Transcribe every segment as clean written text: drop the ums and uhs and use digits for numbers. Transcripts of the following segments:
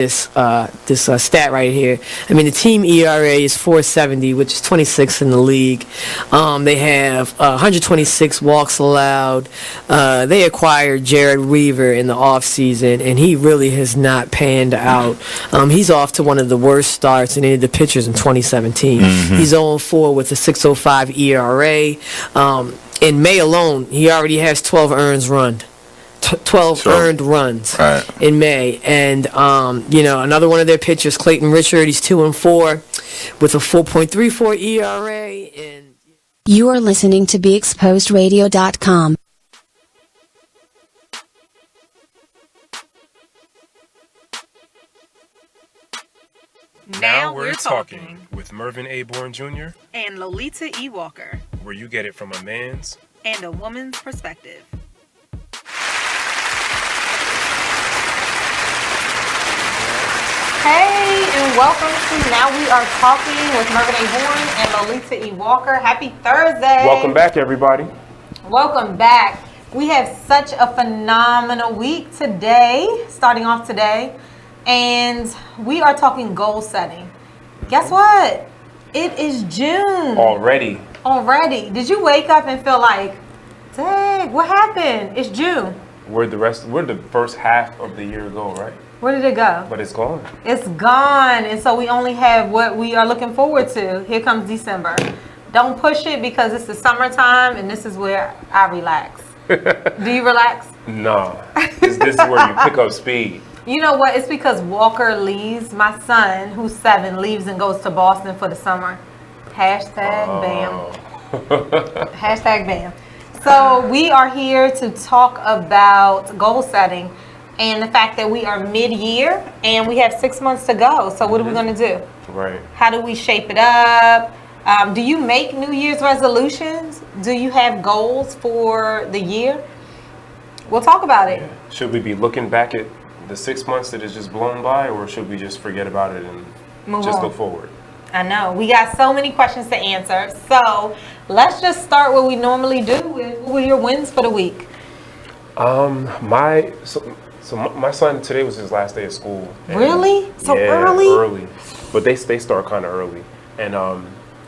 this stat right here. I mean, the team ERA is 4.70, which is 26th in the league. They have 126 walks allowed. They acquired Jared Weaver in the offseason, and he really has not panned out. He's off to one of the worst starts in any of the pitchers in 2017. He's 0-4 with a 6.05 ERA. In May alone, he already has 12 earned runs in May. And, another one of their pitchers, Clayton Richard, he's 2-4 with a 4.34 ERA. And you are listening to BeExposedRadio.com. Now we're talking with Mervin A. Bourne Jr. and Lolita E. Walker, where you get it from a man's and a woman's perspective. Hey, and welcome to Now We Are Talking with Mervin A. Bourne and Lolita E. Walker. Happy Thursday. Welcome back, everybody. Welcome back. We have such a phenomenal week today, starting off today, and we are talking goal setting. Guess what? It is June. Already. Did you wake up and feel like, dang, what happened? It's June. Where'd the first half of the year go, right? Where did it go? But it's gone. It's gone. And so we only have what we are looking forward to. Here comes December. Don't push it because it's the summertime and this is where I relax. Do you relax? No. This is where you pick up speed. You know what? It's because Walker leaves. My son, who's 7, leaves and goes to Boston for the summer. #BAM. #BAM. So we are here to talk about goal setting and the fact that we are mid-year and we have 6 months to go. So what are we going to do? Right. How do we shape it up? Do you make New Year's resolutions? Do you have goals for the year? We'll talk about it. Yeah. Should we be looking back at the 6 months that is just blown by, or should we just forget about it and look forward? I know. We got so many questions to answer. So let's just start what we normally do with what were your wins for the week? My son, today was his last day of school. Really? So early? early? But they start kind of early. And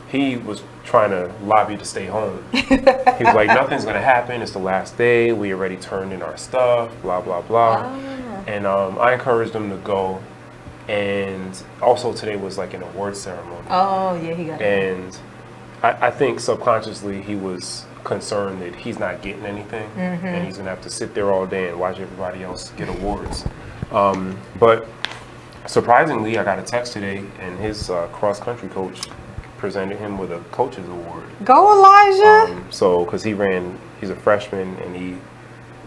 he was trying to lobby to stay home. He was like, nothing's going to happen. It's the last day. We already turned in our stuff, blah, blah, blah. Oh. And I encouraged him to go. And also today was like an award ceremony. Oh, yeah, he got it. And I think subconsciously he was concerned that he's not getting anything. And he's going to have to sit there all day and watch everybody else get awards. But surprisingly, I got a text today and his cross-country coach presented him with a coach's award. Go, Elijah! Because he's a freshman and he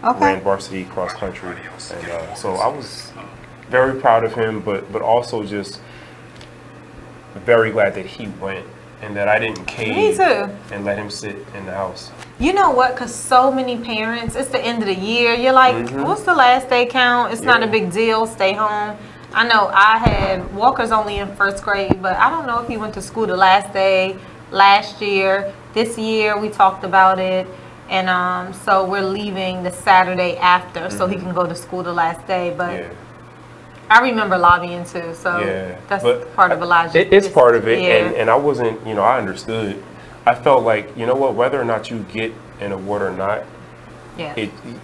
ran varsity cross-country. And so I was very proud of him, but also just very glad that he went and that I didn't cave and let him sit in the house. You know what? Because so many parents, it's the end of the year. You're like, what's the last day count? It's not a big deal. Stay home. I know Walker's only in 1st grade, but I don't know if he went to school the last day last year. This year we talked about it. And so we're leaving the Saturday after so he can go to school the last day. But I remember lobbying too, so that's part of Elijah. It's part of it, and I wasn't, I understood. I felt like, you know what, whether or not you get an award or not,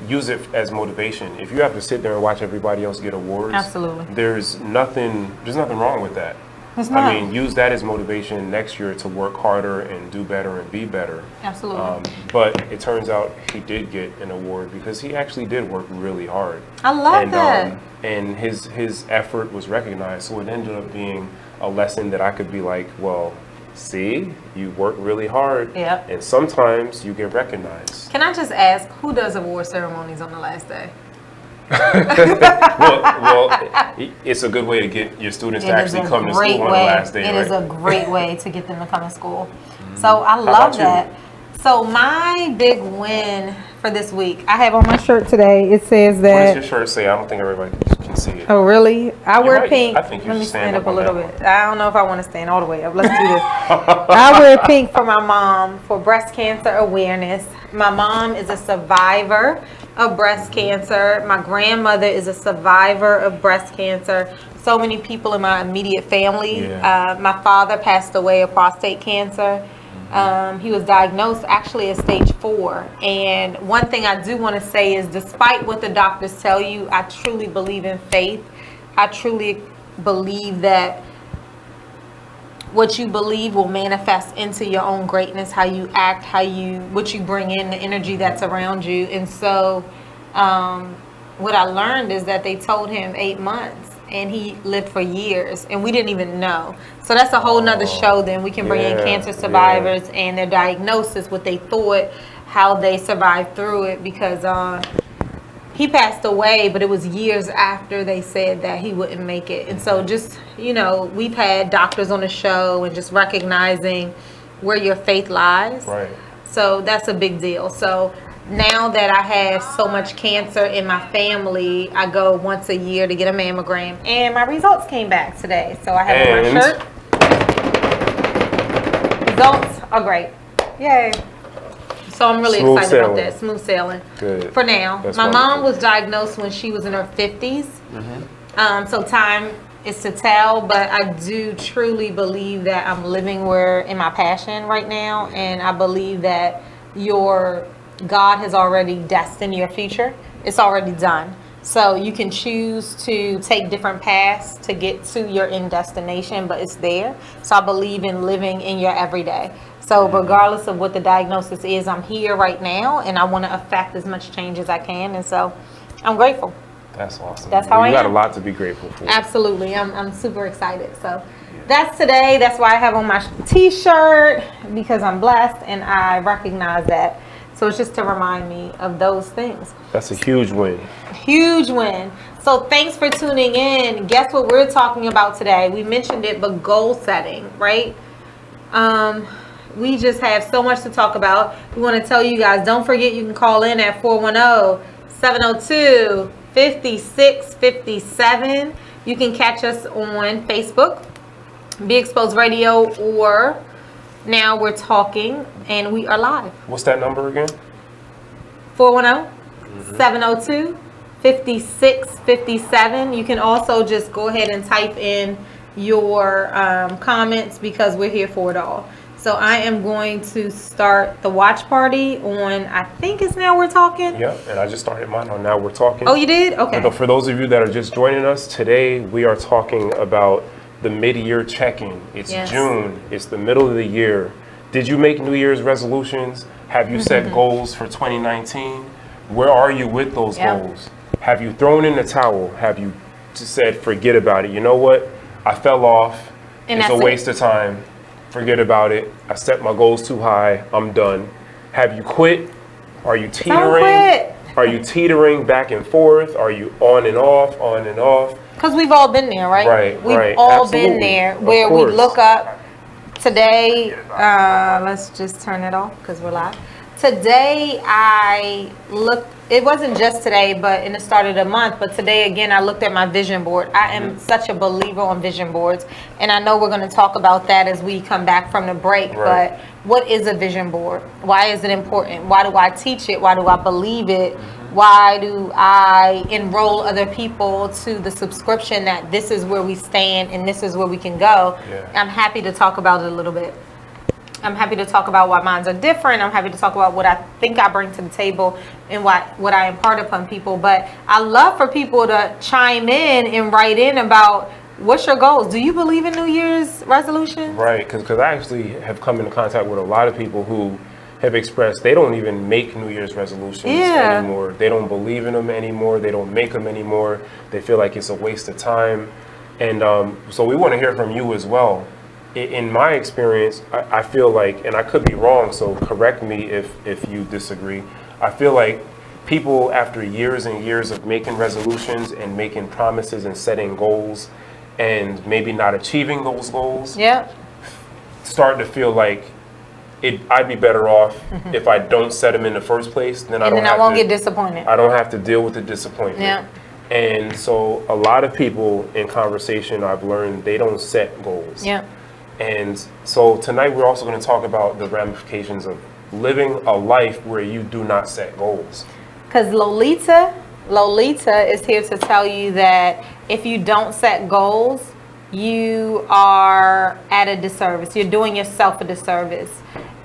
use it as motivation. If you have to sit there and watch everybody else get awards, absolutely, there's nothing wrong with that. It's not. I mean, use that as motivation next year to work harder and do better and be better. Absolutely. But it turns out he did get an award because he actually did work really hard. I love that. And his effort was recognized, so it ended up being a lesson that I could be like, well, see, you work really hard, and sometimes you get recognized. Can I just ask, who does award ceremonies on the last day? well, it's a good way to get your students to actually come to school on the last day. It is a great way to get them to come to school. So I love that. So my big win for this week, I have on my shirt today. It says that. What does your shirt say? I don't think everybody can see it. Oh, really? I wear pink. I think you Let me should stand up a on little that bit. I don't know if I want to stand all the way up. Let's do this. I wear pink for my mom for breast cancer awareness. My mom is a survivor of breast cancer. My grandmother is a survivor of breast cancer. so many people in my immediate family. Yeah. My father passed away of prostate cancer. He was diagnosed actually at stage 4. And one thing I do want to say is, despite what the doctors tell you, I truly believe in faith. I truly believe that what you believe will manifest into your own greatness, how you act, what you bring in, the energy that's around you. And so what I learned is that they told him 8 months, and he lived for years, and we didn't even know. So that's a whole nother show. Then we can bring in cancer survivors and their diagnosis, what they thought, how they survived through it, because he passed away, but it was years after they said that he wouldn't make it. And so just, we've had doctors on the show, and just recognizing where your faith lies. Right. So that's a big deal. So now that I have so much cancer in my family, I go once a year to get a mammogram, and my results came back today. So I have on my shirt. Results are great. Yay. So I'm really excited about that. Smooth sailing. Good. For now. That's my wonderful. mom was diagnosed when she was in her 50s. So time is to tell, but I do truly believe that I'm living in my passion right now, and I believe that God has already destined your future. It's already done. So you can choose to take different paths to get to your end destination, but it's there. So I believe in living in your everyday. So regardless of what the diagnosis is, I'm here right now, and I want to affect as much change as I can. And so I'm grateful. That's awesome. That's how I am. You got a lot to be grateful for. Absolutely. I'm super excited. So that's today. That's why I have on my t-shirt, because I'm blessed and I recognize that. So it's just to remind me of those things. That's a huge win. Huge win. So thanks for tuning in. Guess what we're talking about today? We mentioned it, but goal setting, right? We just have so much to talk about. We want to tell you guys, don't forget you can call in at 410-702-5657. You can catch us on Facebook, Be Exposed Radio, or Now We're Talking, and we are live. What's that number again? 410-702-5657. You can also just go ahead and type in your comments, because we're here for it all. So I am going to start the watch party on, I think it's Now We're Talking. Yep, and I just started mine on Now We're Talking. Oh, you did? Okay. For those of you that are just joining us, today we are talking about the mid-year check-in. It's June. It's the middle of the year. Did you make New Year's resolutions? Have you set goals for 2019? Where are you with those goals? Have you thrown in the towel? Have you just said, forget about it? You know what? I fell off. And it's a waste of time. Forget about it. I set my goals too high. I'm done. Have you quit? Are you teetering? Don't quit. Are you teetering back and forth? Are you on and off, on and off? Because we've all been there, right? Right, We've all been there, where we look up. Today, let's just turn it off because we're live. Today, I looked, it wasn't just today, but in the start of the month, but today, again, I looked at my vision board. I am such a believer on vision boards, and I know we're going to talk about that as we come back from the break, but what is a vision board? Why is it important? Why do I teach it? Why do I believe it? Why do I enroll other people to the subscription that this is where we stand and this is where we can go? I'm happy to talk about it a little bit. I'm happy to talk about why mines are different. I'm happy to talk about what I think I bring to the table and what I impart upon people. But I love for people to chime in and write in about what's your goals. Do you believe in New Year's resolutions? Right, because I actually have come into contact with a lot of people who have expressed they don't even make New Year's resolutions anymore. They don't believe in them anymore. They don't make them anymore. They feel like it's a waste of time. And so we want to hear from you as well. In my experience, I feel like, and I could be wrong, so correct me if you disagree, I feel like people, after years and years of making resolutions and making promises and setting goals and maybe not achieving those goals, start to feel like I'd be better off if I don't set them in the first place. Then I won't get disappointed. I don't have to deal with the disappointment. And so a lot of people in conversation, I've learned they don't set goals. And so tonight we're also going to talk about the ramifications of living a life where you do not set goals. Because Lolita is here to tell you that if you don't set goals, you are at a disservice. You're doing yourself a disservice.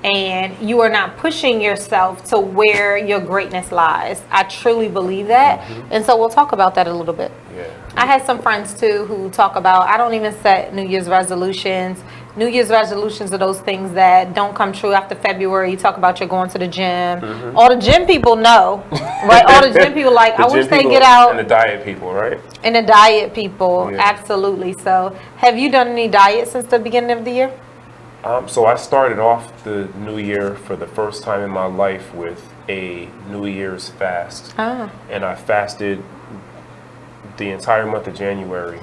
And you are not pushing yourself to where your greatness lies. I truly believe that. And so we'll talk about that a little bit. Yeah. I had some friends too who talk about, I don't even set New Year's resolutions. New Year's resolutions are those things that don't come true after February. You talk about you're going to the gym. All the gym people know, right? All the gym people like, I wish they get out. And the diet people, right? And the diet people, Yeah. absolutely. So have you done any diet since the beginning of the year? So I started off the new year for the first time in my life with a New Year's fast. And I fasted the entire month of January.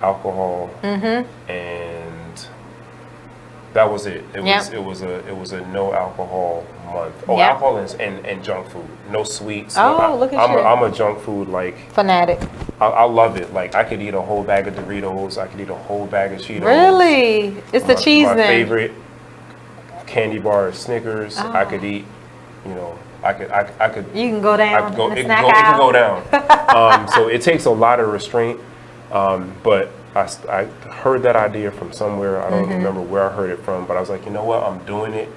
Alcohol, and that was it. It was a no alcohol month. Oh, alcohol and junk food, no sweets. Look at you. I'm a junk food Fanatic. I love it. Like I could eat a whole bag of Doritos. I could eat a whole bag of Cheetos. Really? It's the cheese My then. favorite candy bar is Snickers. I could eat, I could. You can go down. It can go down. So it takes a lot of restraint. But I heard that idea from somewhere. I don't remember where I heard it from, but I was like, you know what, I'm doing it.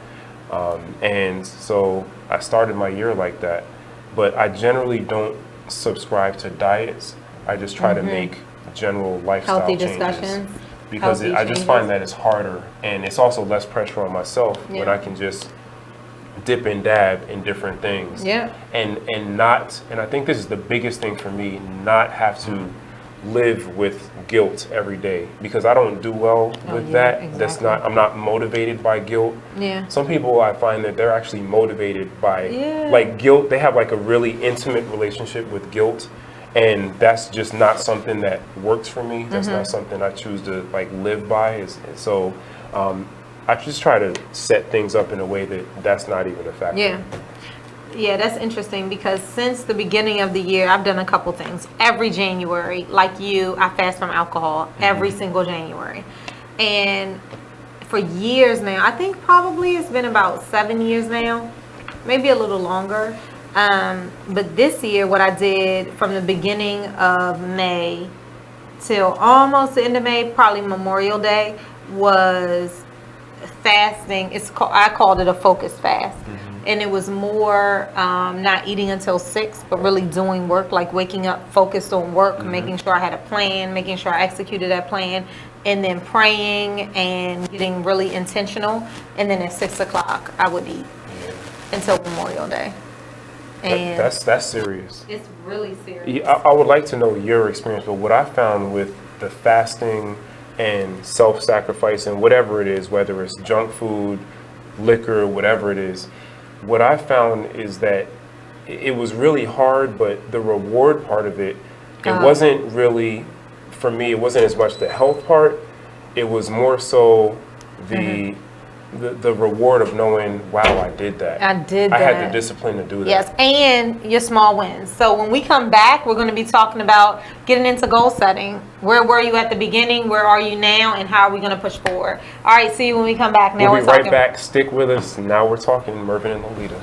And so I started my year like that. But I generally don't subscribe to diets. I just try to make general lifestyle healthy changes. Discussions. Because Healthy I just changes. find that it's harder, and it's also less pressure on myself when I can just dip and dab in different things. Yeah. And I think this is the biggest thing for me, not have to live with guilt every day, because I don't do well with that. Exactly. I'm not motivated by guilt. Yeah. Some people, I find that they're actually motivated by like guilt. They have like a really intimate relationship with guilt, and that's just not something that works for me. That's not something I choose to like live by. So I just try to set things up in a way that's not even a factor. Yeah, that's interesting, because since the beginning of the year, I've done a couple things. Every January, like you, I fast from alcohol every single January. And for years now, I think probably it's been about 7 years now, maybe a little longer. But this year, what I did from the beginning of May till almost the end of May, probably Memorial Day, was fasting. I called it a focus fast. And it was more not eating until 6, but really doing work, like waking up focused on work, making sure I had a plan, making sure I executed that plan, and then praying and getting really intentional. And then at 6 o'clock, I would eat until Memorial Day. And That's serious. it's really serious. Yeah, I would like to know your experience, but what I found with the fasting and self-sacrifice and whatever it is, whether it's junk food, liquor, whatever it is, what I found is that it was really hard, but the reward part of it, it wasn't really, for me, it wasn't as much the health part. It was more so the reward of knowing, wow, I did that. I did I that. had the discipline to do that. Yes, and your small wins. So when we come back, we're going to be talking about getting into goal setting. Where were you at the beginning? Where are you now? And how are we going to push forward? All right, see you when we come back. Now We'll be we're right talking. back. Stick with us. Now we're talking Mervin and Lolita.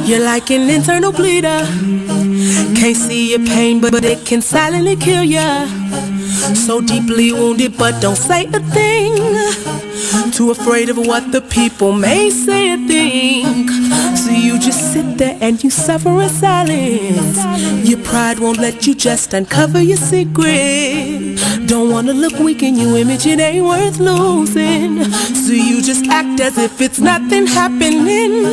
You're like an internal bleeder. Can't see your pain, but it can silently kill ya. So deeply wounded, but don't say a thing. Too afraid of what the people may say or think. So you just sit there and you suffer in silence. Your pride won't let you just uncover your secret. Don't wanna look weak in your image, it ain't worth losing. So you just act as if it's nothing happening.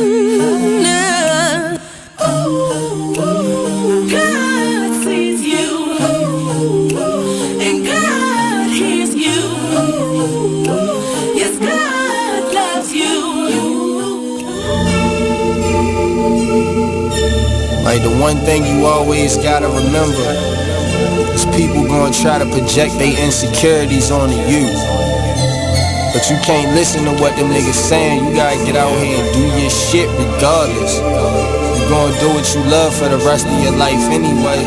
God sees you, and God hears you. Yes, God loves you. Like the one thing you always gotta remember is people gonna try to project their insecurities onto you. But you can't listen to what them niggas saying. You gotta get out here and do your shit regardless. You gonna do what you love for the rest of your life anyway.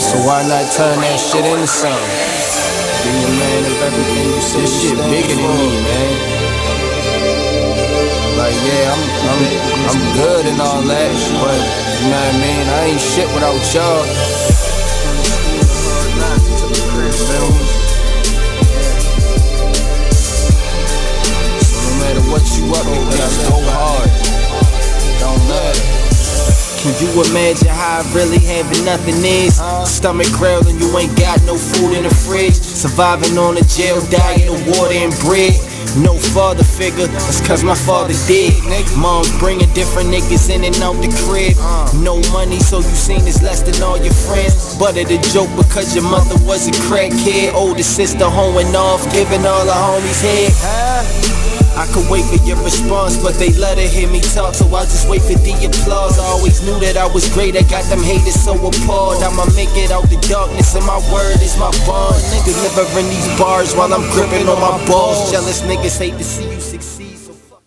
So why not turn that shit into something? Be a man of everything you say. This shit bigger than me, man. Like yeah, I'm good and all that, but you know what I mean? I ain't shit without y'all. What you up to, just go hard. Don't matter. Can you imagine how I really having nothing is? Stomach growling, you ain't got no food in the fridge. Surviving on a jail diet of water and bread. No father figure, that's cause my father dead. Mom's bringing different niggas in and out the crib. No money, so you seen it's less than all your friends. But it a joke because your mother was a crackhead. Older sister hoeing off, giving all her homies head. I could wait for your response, but they let her hear me talk, so I just wait for the applause. I always knew that I was great, I got them haters so appalled. I'ma make it out the darkness, and my word is my bond. Delivering these bars while I'm gripping on my balls. Jealous niggas hate to see you succeed, so fuck.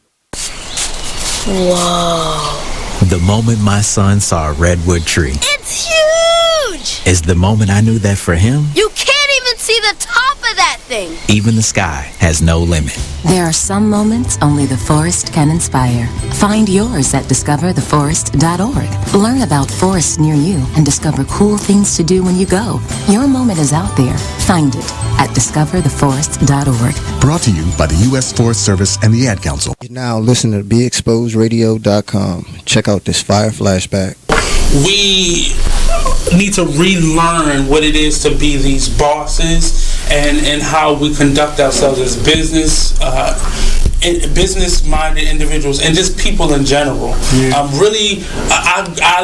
Whoa. The moment my son saw a redwood tree. It's huge! Is the moment I knew that for him, You can't even see the top of that thing! even the sky has no limit. There are some moments only the forest can inspire. Find yours at discovertheforest.org. Learn about forests near you and discover cool things to do when you go. Your moment is out there. Find it at discovertheforest.org. Brought to you by the U.S. Forest Service and the Ad Council. You're now listening to BeExposedRadio.com. Check out this fire flashback. We need to relearn what it is to be these bosses and how we conduct ourselves as business-minded individuals and just people in general. I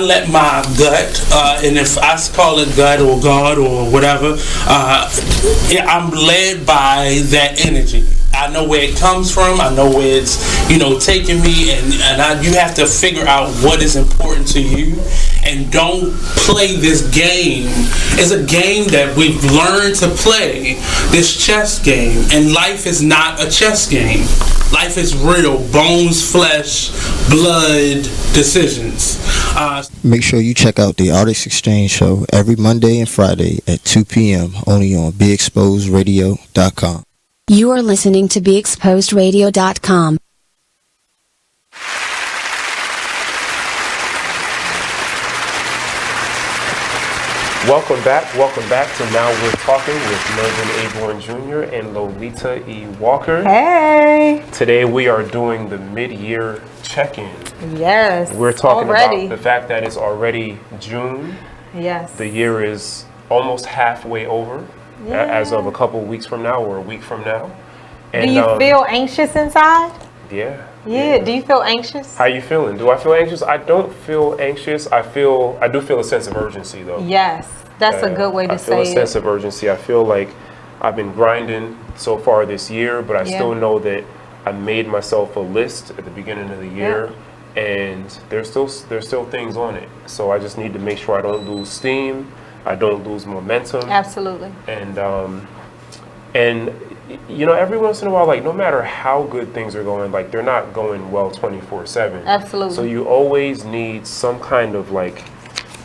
let my gut, and if I call it gut or God or whatever, I'm led by that energy. I know where it comes from. I know where it's, taking me, and you have to figure out what is important to you, and don't play this game. It's a game that we've learned to play, this chess game, and life is not a chess game. Life is real, bones, flesh, blood, decisions. Make sure you check out the Artist Exchange Show every Monday and Friday at 2 p.m. only on BeExposedRadio.com. You are listening to BeExposedRadio.com. Welcome back to Now We're Talking with Mervin A. Bourne Jr. and Lolita E. Walker. Hey! Today we are doing the mid-year check-in. Yes. We're talking already. about the fact that it's already June. Yes. The year is almost halfway over, as of a couple weeks from now or a week from now. And, do you feel anxious inside? Yeah. Do you feel anxious? How you feeling? Do I feel anxious? I don't feel anxious. I do feel a sense of urgency though. Yes, that's a good way to say it. I feel a sense of urgency. I feel like I've been grinding so far this year, but I still know that I made myself a list at the beginning of the year, and there's still things on it. So I just need to make sure I don't lose steam, I don't lose momentum. Absolutely. And every once in a while, like no matter how good things are going, like they're not going well 24/7. Absolutely. So you always need some kind of like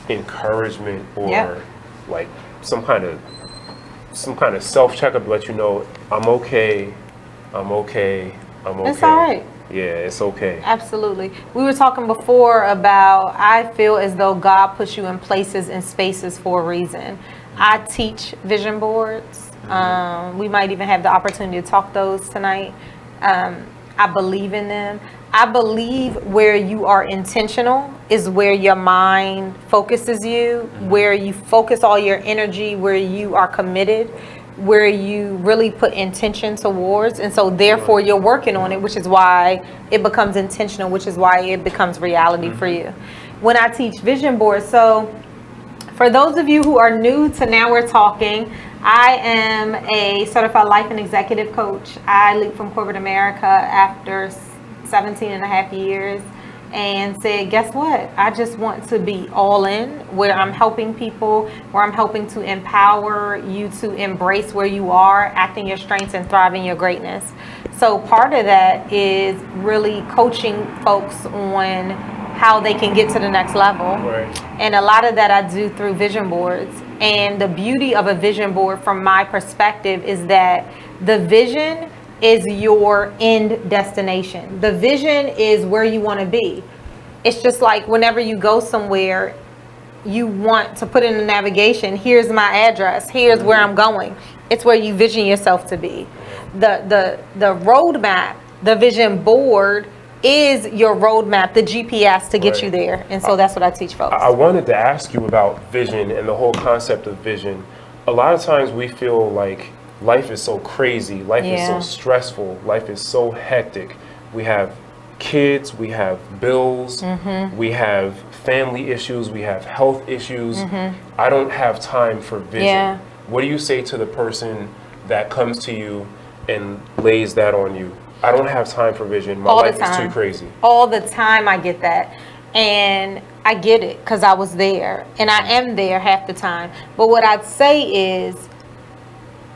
encouragement or like some kind of self checkup to let you know I'm okay. It's all right. Yeah, it's okay. Absolutely. We were talking before about I feel as though God puts you in places and spaces for a reason. I teach vision boards. We might even have the opportunity to talk those tonight. I believe in them. I believe where you are intentional is where your mind focuses you, where you focus all your energy, where you are committed, where you really put intention towards. And so therefore you're working on it, which is why it becomes intentional, which is why it becomes reality for you. When I teach vision boards, so for those of you who are new to Now We're Talking, I am a certified life and executive coach. I leap from corporate America after 17 and a half years and said, guess what? I just want to be all in, where I'm helping people, where I'm helping to empower you to embrace where you are, act in your strengths, and thrive in your greatness. So part of that is really coaching folks on how they can get to the next level. Right. And a lot of that I do through vision boards. And the beauty of a vision board from my perspective is that the vision is your end destination. The vision is where you want to be. It's just like whenever you go somewhere, you want to put in the navigation, here's my address, here's where I'm going. It's where you vision yourself to be. The roadmap, the vision board is your roadmap, the GPS to get you there. And so that's what I teach folks. I wanted to ask you about vision and the whole concept of vision. A lot of times we feel like life is so crazy, life is so stressful, life is so hectic. We have kids, we have bills, we have family issues, we have health issues. I don't have time for vision. What do you say to the person that comes to you and lays that on you? I don't have time for vision. My life is too crazy. All the time I get that. And I get it because I was there. And I am there half the time. But what I'd say is,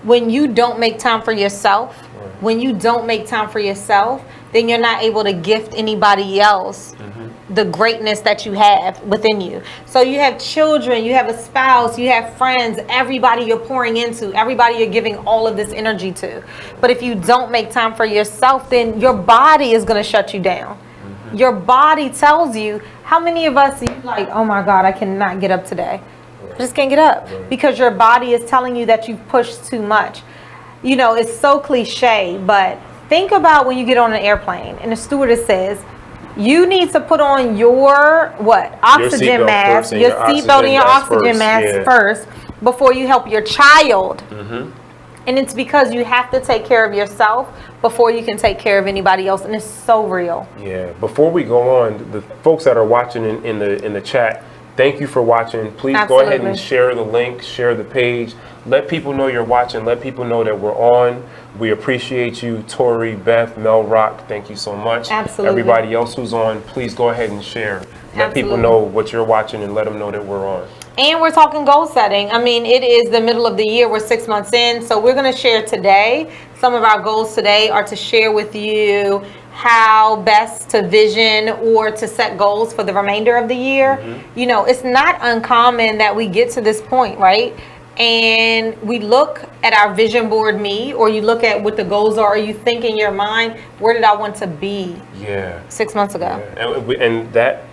when you don't make time for yourself, when you don't make time for yourself, then you're not able to gift anybody else the greatness that you have within you. So you have children, you have a spouse, you have friends, everybody you're pouring into, everybody you're giving all of this energy to. But if you don't make time for yourself, then your body is going to shut you down. Your body tells you, how many of us are like, oh my God, I cannot get up today. I just can't get up because your body is telling you that you've pushed too much. You know, it's so cliche, but think about when you get on an airplane and the stewardess says, you need to put on your oxygen mask, your seatbelt and your oxygen mask first before you help your child. And it's because you have to take care of yourself before you can take care of anybody else, and it's so real. Yeah. Before we go on, the folks that are watching in the chat, thank you for watching. Please go ahead and share the link, share the page. Let people know you're watching. Let people know that we're on. We appreciate you, Tori, Beth, Mel Rock. Thank you so much. Absolutely. Everybody else who's on, please go ahead and share. Let people know what you're watching and let them know that we're on. And we're talking goal setting. I mean, it is the middle of the year. We're 6 months in. So we're going to share today. Some of our goals today are to share with you how best to vision or to set goals for the remainder of the year. You know, it's not uncommon that we get to this point, right? And we look at our vision board or you look at what the goals are, or you think in your mind, where did I want to be 6 months ago? And that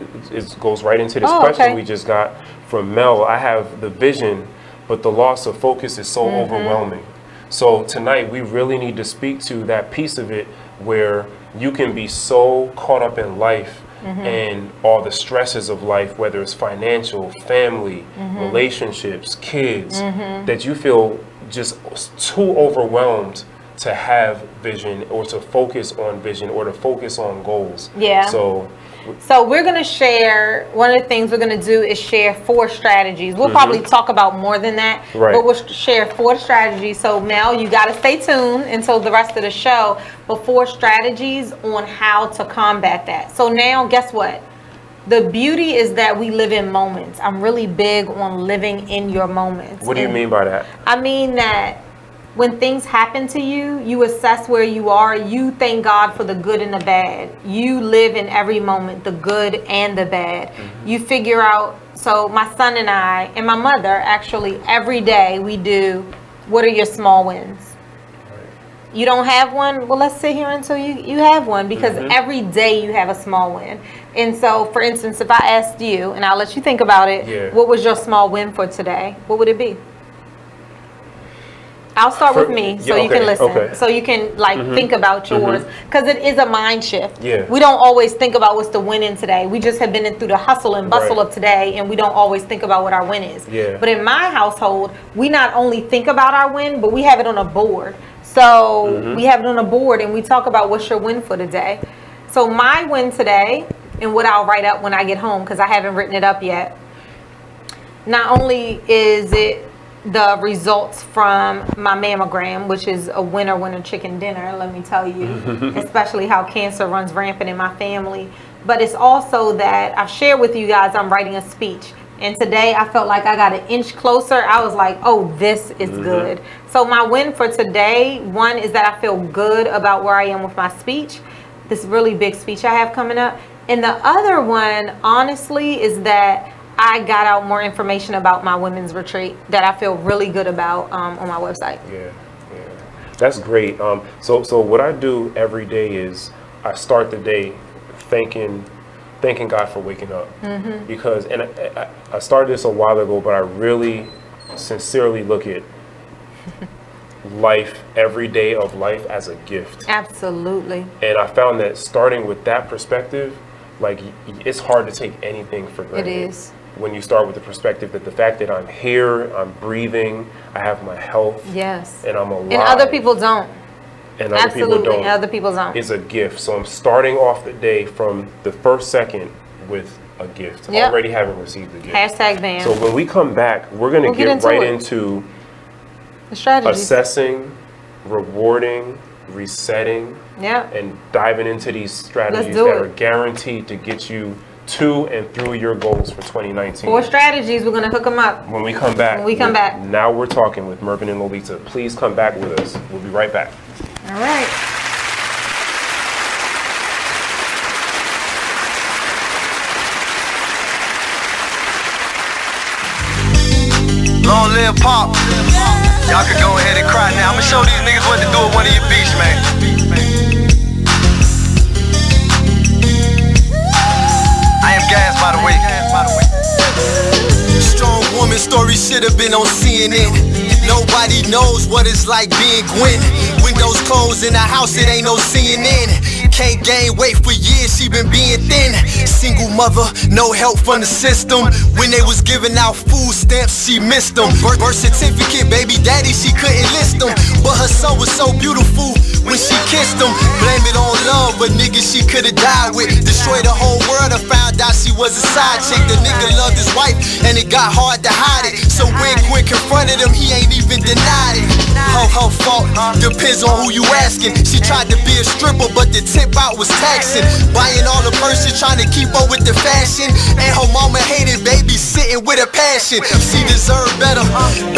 goes right into this question we just got from Mel. I have the vision, but the loss of focus is so overwhelming. So tonight we really need to speak to that piece of it where you can be so caught up in life and all the stresses of life, whether it's financial, family, relationships, kids, that you feel just too overwhelmed to have vision or to focus on vision or to focus on goals. So we're going to share, one of the things we're going to do is share 4 strategies. We'll probably talk about more than that, but we'll share 4 strategies. So Mel, you got to stay tuned until the rest of the show, but 4 strategies on how to combat that. So now, guess what? The beauty is that we live in moments. I'm really big on living in your moments. What do you mean by that? I mean that when things happen to you, you assess where you are. You thank God for the good and the bad. You live in every moment, the good and the bad. You figure out, so my son and I, and my mother, actually, every day we do, what are your small wins? You don't have one? Well, let's sit here until you have one, because every day you have a small win. And so, for instance, if I asked you, and I'll let you think about it, what was your small win for today? What would it be? I'll start with me so you can listen. So you can think about yours, because it is a mind shift. We don't always think about what's the win in today. We just have been in through the hustle and bustle of today, and we don't always think about what our win is. But in my household, we not only think about our win, but we have it on a board. So we have it on a board and we talk about what's your win for today. So my win today, and what I'll write up when I get home, because I haven't written it up yet, not only is it the results from my mammogram, which is a winner chicken dinner, let me tell you, especially how cancer runs rampant in my family. but it's also that I've shared with you guys I'm writing a speech. And today I felt like I got an inch closer. I was like, oh, this is good. So my win for today, one is that I feel good about where I am with my speech, this really big speech I have coming up. And the other one, honestly, is that I got out more information about my women's retreat that I feel really good about on my website. Yeah. That's great. So what I do every day is I start the day thanking God for waking up, because, and I started this a while ago, but I really sincerely look at life, every day of life, as a gift. Absolutely. And I found that starting with that perspective, like, it's hard to take anything for granted. It is. When you start with the perspective that the fact that I'm here, I'm breathing, I have my health, yes, and I'm alive. And other people don't. And other Absolutely, people don't. other people don't. It's a gift. So I'm starting off the day from the first second with a gift. Yep. Already having received the gift. Hashtag ban. So when we come back, we're going to get right into the strategies. Assessing, rewarding, resetting, and diving into these strategies that are guaranteed to get you to and through your goals for 2019. 4 strategies. We're going to hook them up. When we come back. Now we're talking with Mervin and Lolita. Please come back with us. We'll be right back. All right. Long live Pop. Y'all can go ahead and cry now. I'ma show these niggas what to do at one of your beats, man. I am Gas, by the way. Strong woman story should have been on CNN. Nobody knows what it's like being Gwen. Windows closed in the house, it ain't no CNN. Can't gain weight for years, she been being thin. Single mother, no help from the system. When they was giving out food stamps, she missed them. Birth certificate, baby daddy, she couldn't list them. But her son was so beautiful when she kissed him. Blame it on love, but nigga she could've died with. Destroyed the whole world, I found out she was a side chick. The nigga loved his wife, and it got hard to hide it. So when Gwen confronted him, he ain't even denied it. Her fault, depends on who you asking. She tried to be a stripper, but the tip out was taxing. Buying all the purses, trying to keep up with the fashion. And her mama hated babysitting with a passion. She deserved better,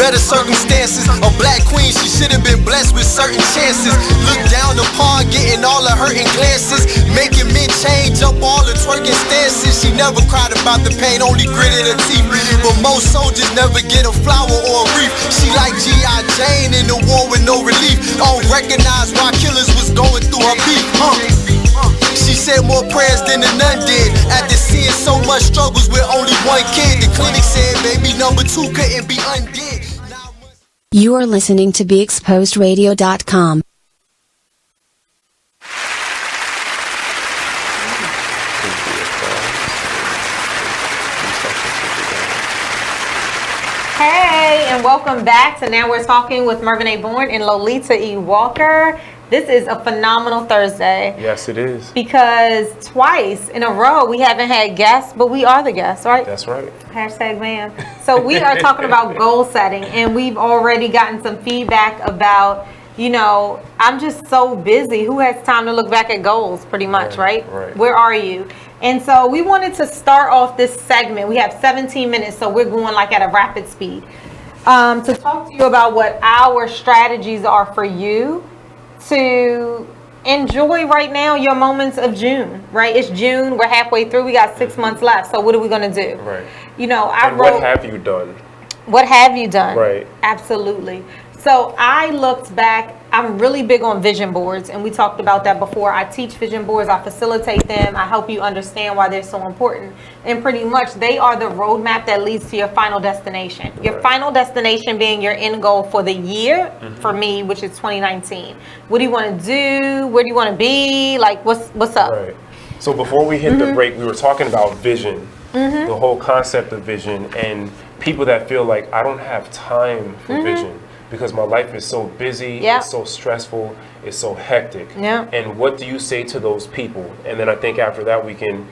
better circumstances. A black queen, she should've been blessed with certain chances. Look down upon, getting all of hurting glances. Making men change up all the twerking stances. She never cried about the pain, only gritted her teeth. But most soldiers never get a flower or a wreath. She like G.I. Jane in the war with no relief. Don't recognize why killers was going through her beef. She said more prayers than the nun did. After seeing so much struggles with only one kid, the clinic said baby number 2 couldn't be undid. You are listening to BeExposedRadio.com. Hey, and welcome back to Now We're Talking with Mervin A. Bourne and Lolita E. Walker. This is a phenomenal Thursday. Yes, it is. Because twice in a row we haven't had guests, but we are the guests, right? That's right. Hashtag man. So we are talking about goal setting, and we've already gotten some feedback about, you know, I'm just so busy. Who has time to look back at goals, pretty much, right? Where are you? And so we wanted to start off this segment. We have 17 minutes, so we're going like at a rapid speed. To talk to you about what our strategies are for you to enjoy right now your moments of June, right? It's June, we're halfway through, we got 6 months left. So what are we gonna do? Right. You know, what have you done? What have you done? Right. Absolutely. So I looked back, I'm really big on vision boards, and we talked about that before. I teach vision boards, I facilitate them, I help you understand why they're so important. And pretty much they are the roadmap that leads to your final destination. Your final destination being your end goal for the year, for me, which is 2019. What do you want to do? Where do you want to be? Like, what's up? Right. So before we hit the break, we were talking about vision, the whole concept of vision, and people that feel like I don't have time for vision. Because my life is so busy, it's so stressful, it's so hectic. And what do you say to those people? And then I think after that we can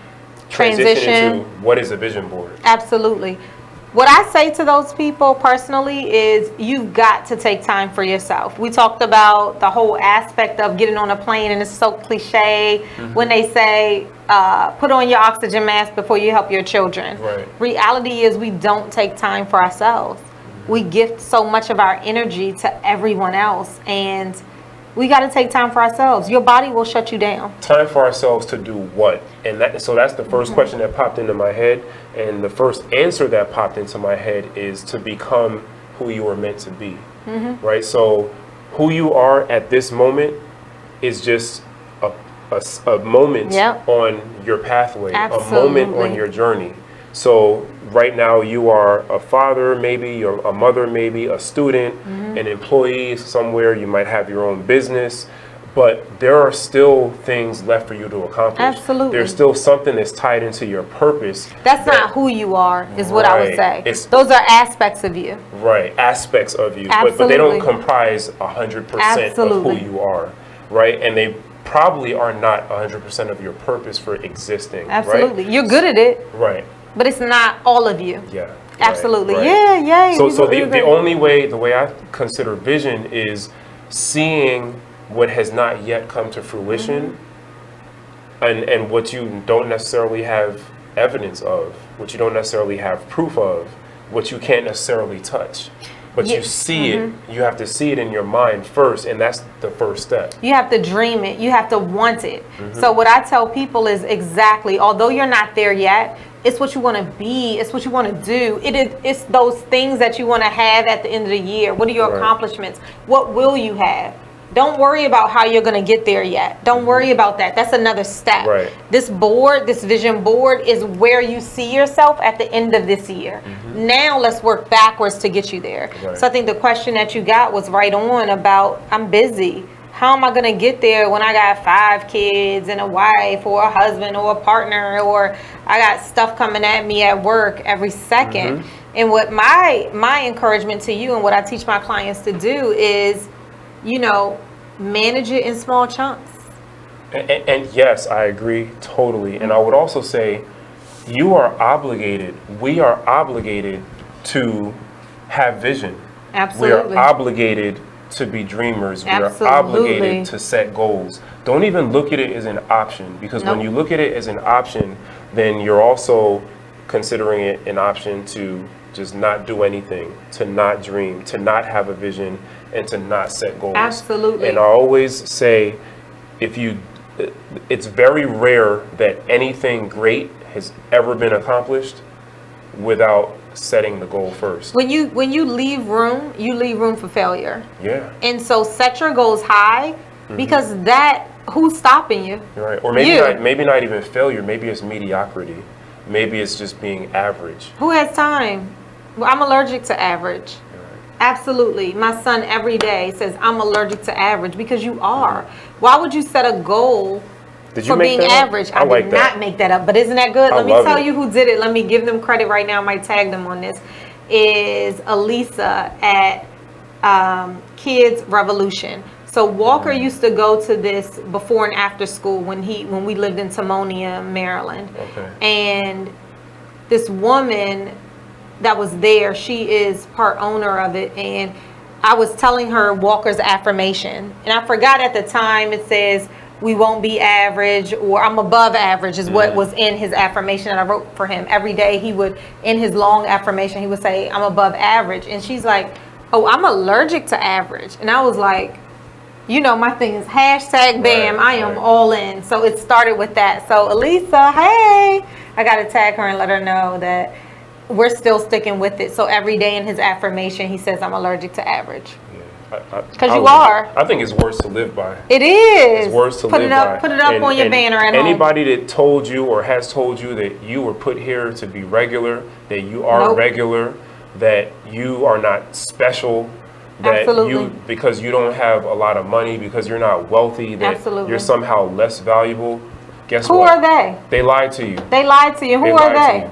transition into what is a vision board. Absolutely. What I say to those people personally is you've got to take time for yourself. We talked about the whole aspect of getting on a plane, and it's so cliche when they say, put on your oxygen mask before you help your children. Right. Reality is we don't take time for ourselves. We gift so much of our energy to everyone else, and we got to take time for ourselves. Your body will shut you down. Time for ourselves to do what? And so that's the first question that popped into my head. And the first answer that popped into my head is to become who you were meant to be. Right? So who you are at this moment is just a moment on your pathway, a moment on your journey. So right now you are a father, maybe you're a mother, maybe a student, an employee somewhere. You might have your own business, but there are still things left for you to accomplish. Absolutely. There's still something that's tied into your purpose. That's not who you are, is what I would say. Those are aspects of you. Right, aspects of you, Absolutely. but they don't comprise 100% of who you are, right? And they probably are not 100% of your purpose for existing. Absolutely. Right? You're good at it. Right. But it's not all of you. Yeah. Absolutely. Right. Yeah. So the only way, the way I consider vision is seeing what has not yet come to fruition, and what you don't necessarily have evidence of, what you don't necessarily have proof of, what you can't necessarily touch. But you see it, you have to see it in your mind first, and that's the first step. You have to dream it. You have to want it. So what I tell people is exactly, although you're not there yet, it's what you want to be. It's what you want to do. It's those things that you want to have at the end of the year. What are your accomplishments? What will you have? Don't worry about how you're going to get there yet. Don't worry about that. That's another step. Right. This board, this vision board, is where you see yourself at the end of this year. Now let's work backwards to get you there. Right. So I think the question that you got was right on about, I'm busy. How am I going to get there when I got 5 kids and a wife or a husband or a partner, or I got stuff coming at me at work every second? And what my encouragement to you and what I teach my clients to do is, manage it in small chunks. And yes, I agree totally. And I would also say you are obligated, we are obligated to have vision. Absolutely. We are obligated to be dreamers. We are obligated to set goals. Don't even look at it as an option, because when you look at it as an option, then you're also considering it an option to just not do anything, to not dream, to not have a vision, and to not set goals. Absolutely. And I always say, it's very rare that anything great has ever been accomplished without setting the goal first. When you leave room for failure. Yeah. And so set your goals high, because who's stopping you? Right. Or maybe not even failure. Maybe it's mediocrity. Maybe it's just being average. Who has time? Well, I'm allergic to average. Absolutely. My son every day says, I'm allergic to average, because you are. Why would you set a goal for being average? I did not make that up, but isn't that good? Let me tell you who did it. Let me give them credit right now. I might tag them on this. Is Elisa at Kids Revolution. So Walker used to go to this before and after school when we lived in Timonium, Maryland. Okay. And this woman that was there, she is part owner of it, and I was telling her Walker's affirmation, and I forgot at the time it says we won't be average, or I'm above average is what was in his affirmation that I wrote for him. Every day he would, in his long affirmation, he would say I'm above average, and she's like, oh, I'm allergic to average. And I was like, my thing is #BAM, I am all in. So it started with that. So Elisa, hey, I got to tag her and let her know that we're still sticking with it. So every day in his affirmation, he says, I'm allergic to average. Because you are. I think it's words to live by. It is. It's words to live by. Put it up on your banner at home. Anybody that told you or has told you that you were put here to be regular, that you are regular, that you are not special, that because you don't have a lot of money, because you're not wealthy, that you're somehow less valuable, guess what? Who are they? They lied to you. They lied to you. Who are they?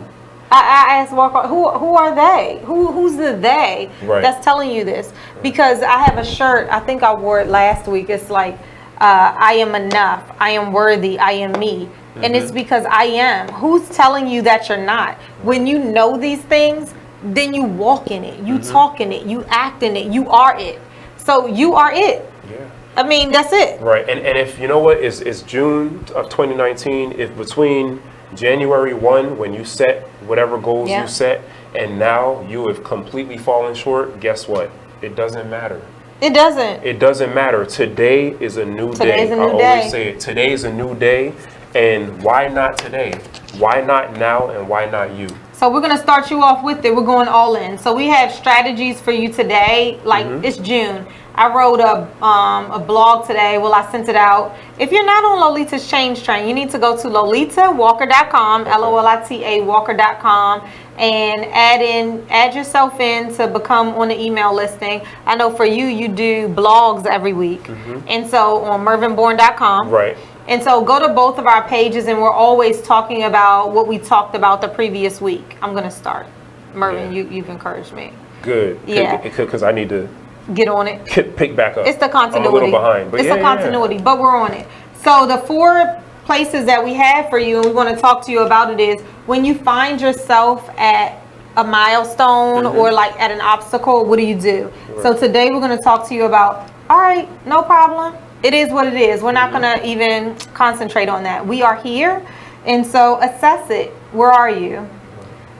I asked Walker, who are they? Who's the they that's telling you this? Because I have a shirt, I think I wore it last week. It's like, I am enough, I am worthy, I am me. And it's because I am. Who's telling you that you're not? When you know these things, then you walk in it, you talk in it, you act in it, you are it. So you are it. Yeah. I mean, that's it. Right. And if, you know what, it's June of 2019, if between January 1, when you set whatever goals you set, and now you have completely fallen short, guess what? It doesn't matter. It doesn't. It doesn't matter. Today is a new day. Today's a new I day. always say it. Today is a new day. And why not today? Why not now, and why not you? So we're going to start you off with it. We're going all in. So we have strategies for you today. Like, it's June. I wrote a blog today. Well, I sent it out. If you're not on Lolita's Change Train, you need to go to lolitawalker.com, LOLITA walker.com, and add yourself in to become on the email listing. I know for you, you do blogs every week. And so on mervinbourne.com. Right. And so go to both of our pages, and we're always talking about what we talked about the previous week. I'm going to start. Mervin, you've encouraged me. Good. Yeah. Because I need to get on it. Pick back up. It's the continuity. I'm a little behind. But it's the continuity, but we're on it. So the 4 places that we have for you, and we want to talk to you about it, is when you find yourself at a milestone or like at an obstacle, what do you do? Right. So today we're going to talk to you about, all right, no problem. It is what it is. We're not going to even concentrate on that. We are here. And so assess it. Where are you?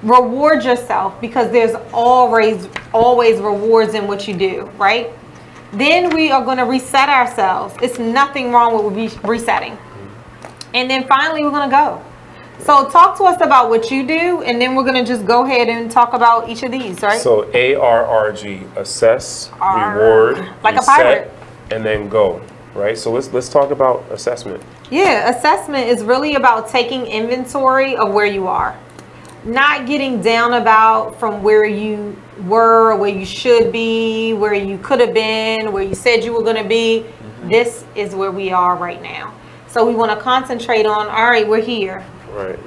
Reward yourself, because there's always rewards in what you do, right? Then we are going to reset ourselves. It's nothing wrong with resetting. And then finally, we're going to go. So talk to us about what you do, and then we're going to just go ahead and talk about each of these, right? So ARRG, assess, reward, like reset, a pirate, and then go. Right. So let's talk about assessment. Yeah, assessment is really about taking inventory of where you are. Not getting down about from where you were, where you should be, where you could have been, where you said you were going to be. This is where we are right now. So we want to concentrate on, all right, we're here. Right.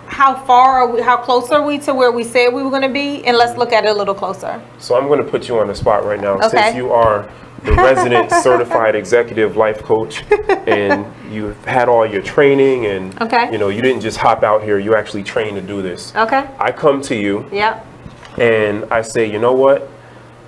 How far are we, how close are we to where we said we were going to be? And let's look at it a little closer. So I'm going to put you on the spot right now. Okay. Since you are the resident certified executive life coach, and you've had all your training, and you know, you didn't just hop out here, you actually trained to do this. Okay. I come to you Yep. and I say, you know what?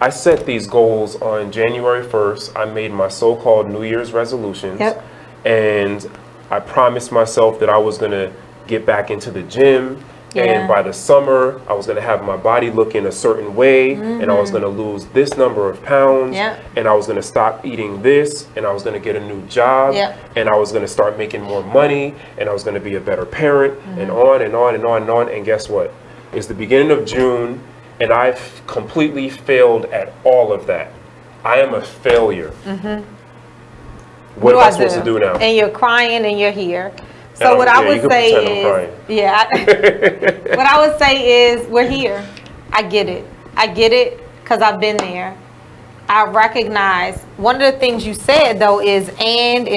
I set these goals on January 1st. I made my so-called New Year's resolutions. Yep. And I promised myself that I was going to get back into the gym. And by the summer, I was going to have my body looking a certain way, and I was going to lose this number of pounds, and I was going to stop eating this, and I was going to get a new job, and I was going to start making more money, and I was going to be a better parent, and on and on and on and on. And guess what? It's the beginning of June, and I've completely failed at all of that. I am a failure. What am I supposed to do now? And you're crying and you're here. So what I would say is, what I would say is, we're here. I get it. I get it, because I've been there. I recognize one of the things you said though is and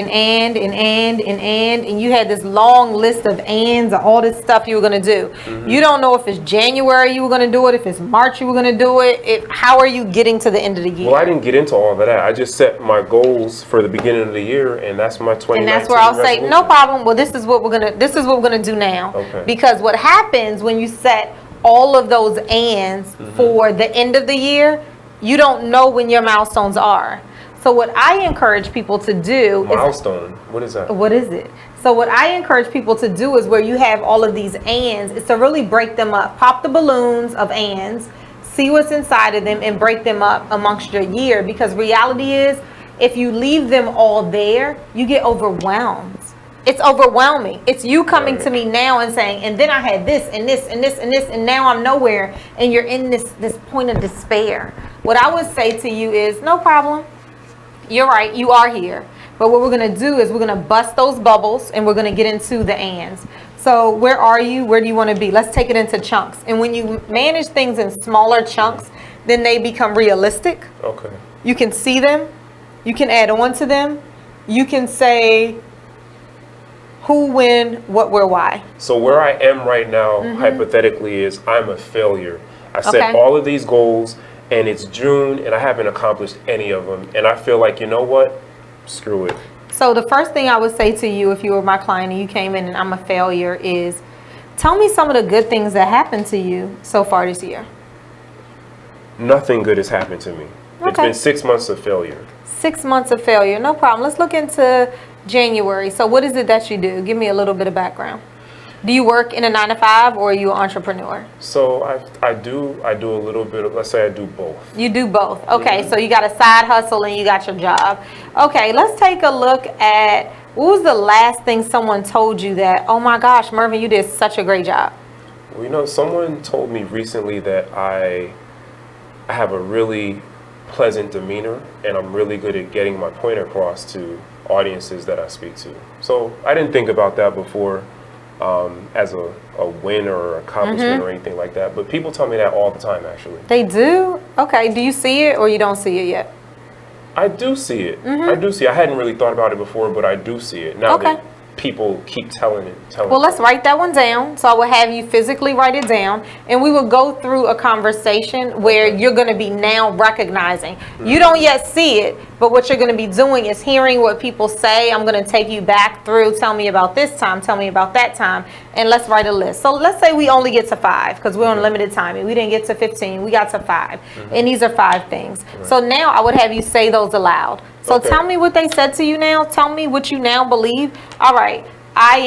you had this long list of ands of all this stuff you were going to do. You don't know if it's January you were going to do it, if it's March you were going to do it. How are you getting to the end of the year? Well, I didn't get into all of that. I just set my goals for the beginning of the year, and that's my 2019 And that's where I'll say, no problem. Well, this is what we're gonna do now. Okay. Because what happens when you set all of those ands for the end of the year, you don't know when your milestones are. So what I encourage people to do milestone. What is that? What is it? So what I encourage people to do is, where you have all of these ands, is to really break them up. Pop the balloons of ands, see what's inside of them, and break them up amongst your year. Because reality is, if you leave them all there, you get overwhelmed. It's overwhelming. It's you coming to me now and saying, and then I had this and this and this and this, and now I'm nowhere, and you're in this point of despair. What I would say to you is, no problem. You're right. You are here. But what we're going to do is we're going to bust those bubbles, and we're going to get into the ands. So where are you? Where do you want to be? Let's take it into chunks. And when you manage things in smaller chunks, then they become realistic. Okay. You can see them. You can add on to them. You can say who, when, what, where, why. So where I am right now, hypothetically, is I'm a failure. I set all of these goals, and it's June, and I haven't accomplished any of them. And I feel like, you know what? Screw it. So the first thing I would say to you, if you were my client and you came in and I'm a failure, is tell me some of the good things that happened to you so far this year. nothing good has happened to me. It's been 6 months of failure. 6 months of failure, no problem. Let's look into January. So what is it that you do? Give me a little bit of background. Do you work in a 9-to-5 or are you an entrepreneur? So I do a little bit of, let's say I do both. You do both. Okay, so you got a side hustle and you got your job. Okay, let's take a look at, what was the last thing someone told you that, oh my gosh, Mervin, you did such a great job? Well, you know, someone told me recently that I have a really pleasant demeanor and I'm really good at getting my point across to audiences that I speak to. So I didn't think about that before. As a win or accomplishment or anything like that, but people tell me that all the time, actually. They do? Okay, do you see it or you don't see it yet? I do see it. I do see it. I hadn't really thought about it before, but I do see it now that people keep telling it. Well, let's write that one down. So I will have you physically write it down, and we will go through a conversation where you're going to be now recognizing. You don't yet see it, but what you're going to be doing is hearing what people say. I'm going to take you back through, tell me about this time, tell me about that time, and let's write a list. So let's say we only get to 5 because we're on limited timing. We didn't get to 15. We got to 5, and these are 5 things. So now I would have you say those aloud. So tell me what they said to you now. Tell me what you now believe. All right, I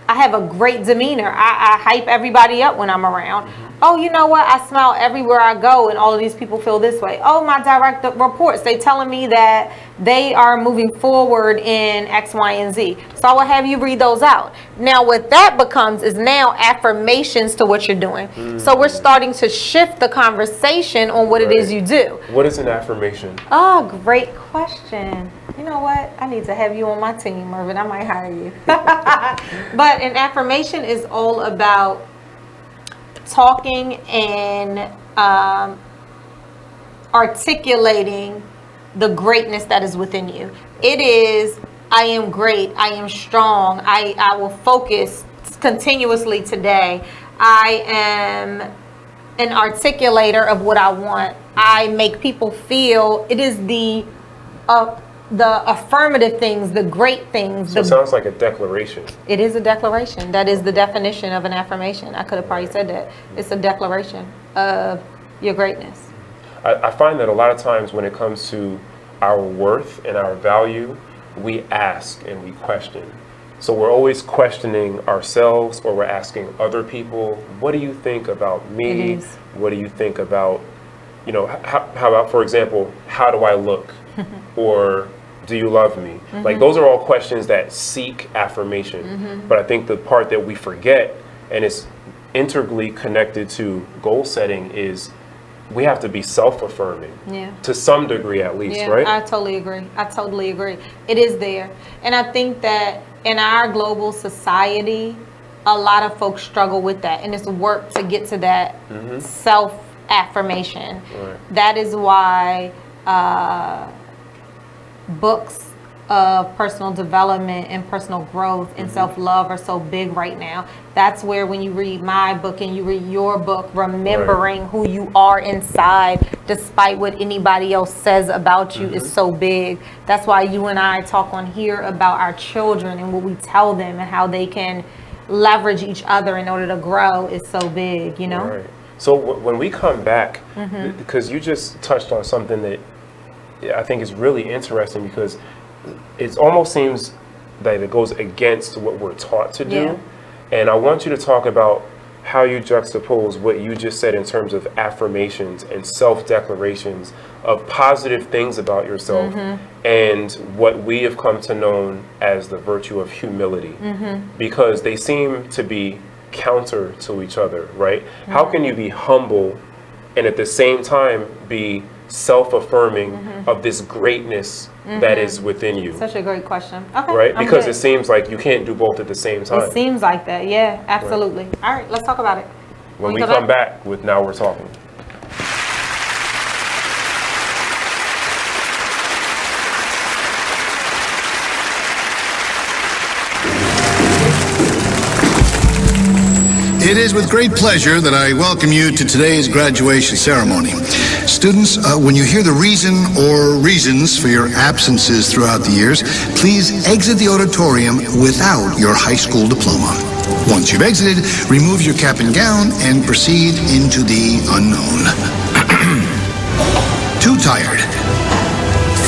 have a great demeanor. I hype everybody up when I'm around. Oh, you know what? I smile everywhere I go, and all of these people feel this way. Oh, my direct reports, they telling me that they are moving forward in X, Y, and Z. So I will have you read those out. Now, what that becomes is now affirmations to what you're doing. So we're starting to shift the conversation on what it is you do. What is an affirmation? Oh, great question. You know what? I need to have you on my team, Mervin. I might hire you. But an affirmation is all about talking and articulating the greatness that is within you. It is, I am great, I am strong, I will focus continuously today. I am an articulator of what I want. I make people feel, it is the affirmative things, the great things. So it sounds like a declaration. It is a declaration. That is the definition of an affirmation. I could have probably said that. It's a declaration of your greatness. I find that a lot of times when it comes to our worth and our value, we ask and we question. So we're always questioning ourselves, or we're asking other people, what do you think about me? What do you think about, you know, how about, for example, how do I look? Or do you love me? Like, those are all questions that seek affirmation. But I think the part that we forget, and it's integrally connected to goal setting, is we have to be self-affirming to some degree, at least, right? I totally agree. I totally agree. It is there. And I think that in our global society, a lot of folks struggle with that. And it's work to get to that self-affirmation. That is why books of personal development and personal growth and self-love are so big right now. That's where, when you read my book and you read your book, remembering who you are inside despite what anybody else says about you is so big. That's why you and I talk on here about our children and what we tell them and how they can leverage each other in order to grow is so big, you know? So when we come back, because you just touched on something that I think is really interesting, because it almost seems that it goes against what we're taught to do. And I want you to talk about how you juxtapose what you just said in terms of affirmations and self-declarations of positive things about yourself and what we have come to know as the virtue of humility, because they seem to be counter to each other, right? How can you be humble and at the same time be self-affirming of this greatness that is within you? Such a great question. Okay, right? Because it seems like you can't do both at the same time. It seems like that. Yeah, absolutely. All right, let's talk about it. When we come back with Now We're Talking. It is with great pleasure that I welcome you to today's graduation ceremony. Students, when you hear the reason or reasons for your absences throughout the years, please exit the auditorium without your high school diploma. Once you've exited, remove your cap and gown and proceed into the unknown. retired.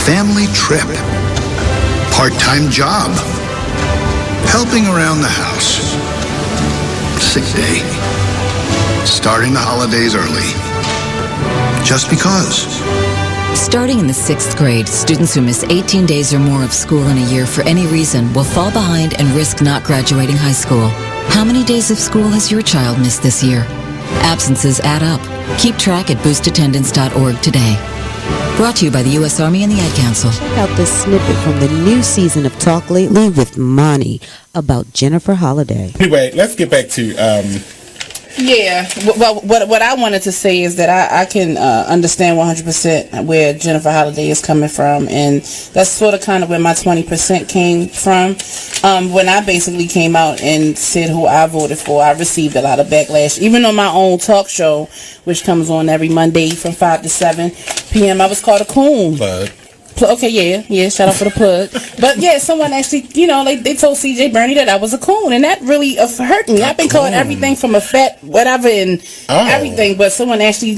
Family trip. Part-time job. Helping around the house. Sick day. Starting the holidays early. Just because. Starting in the 6th grade, students who miss 18 days or more of school in a year for any reason will fall behind and risk not graduating high school. How many days of school has your child missed this year? Absences add up. Keep track at boostattendance.org today. Brought to you by the U.S. Army and the Ad Council. Check out this snippet from the new season of Talk Lately with Monty about Jennifer Holliday. Anyway, let's get back to Yeah, well, what I wanted to say is that I can understand 100% where Jennifer Holliday is coming from, and that's sort of kind of where my 20% came from. When I basically came out and said who I voted for, I received a lot of backlash. Even on my own talk show, which comes on every Monday from 5 to 7 p.m., I was called a coon. Okay, yeah, shout out for the plug. But yeah, someone actually, they told CJ Bernie that I was a coon, and that really hurt me. I've been called everything from a fat whatever and everything, but someone actually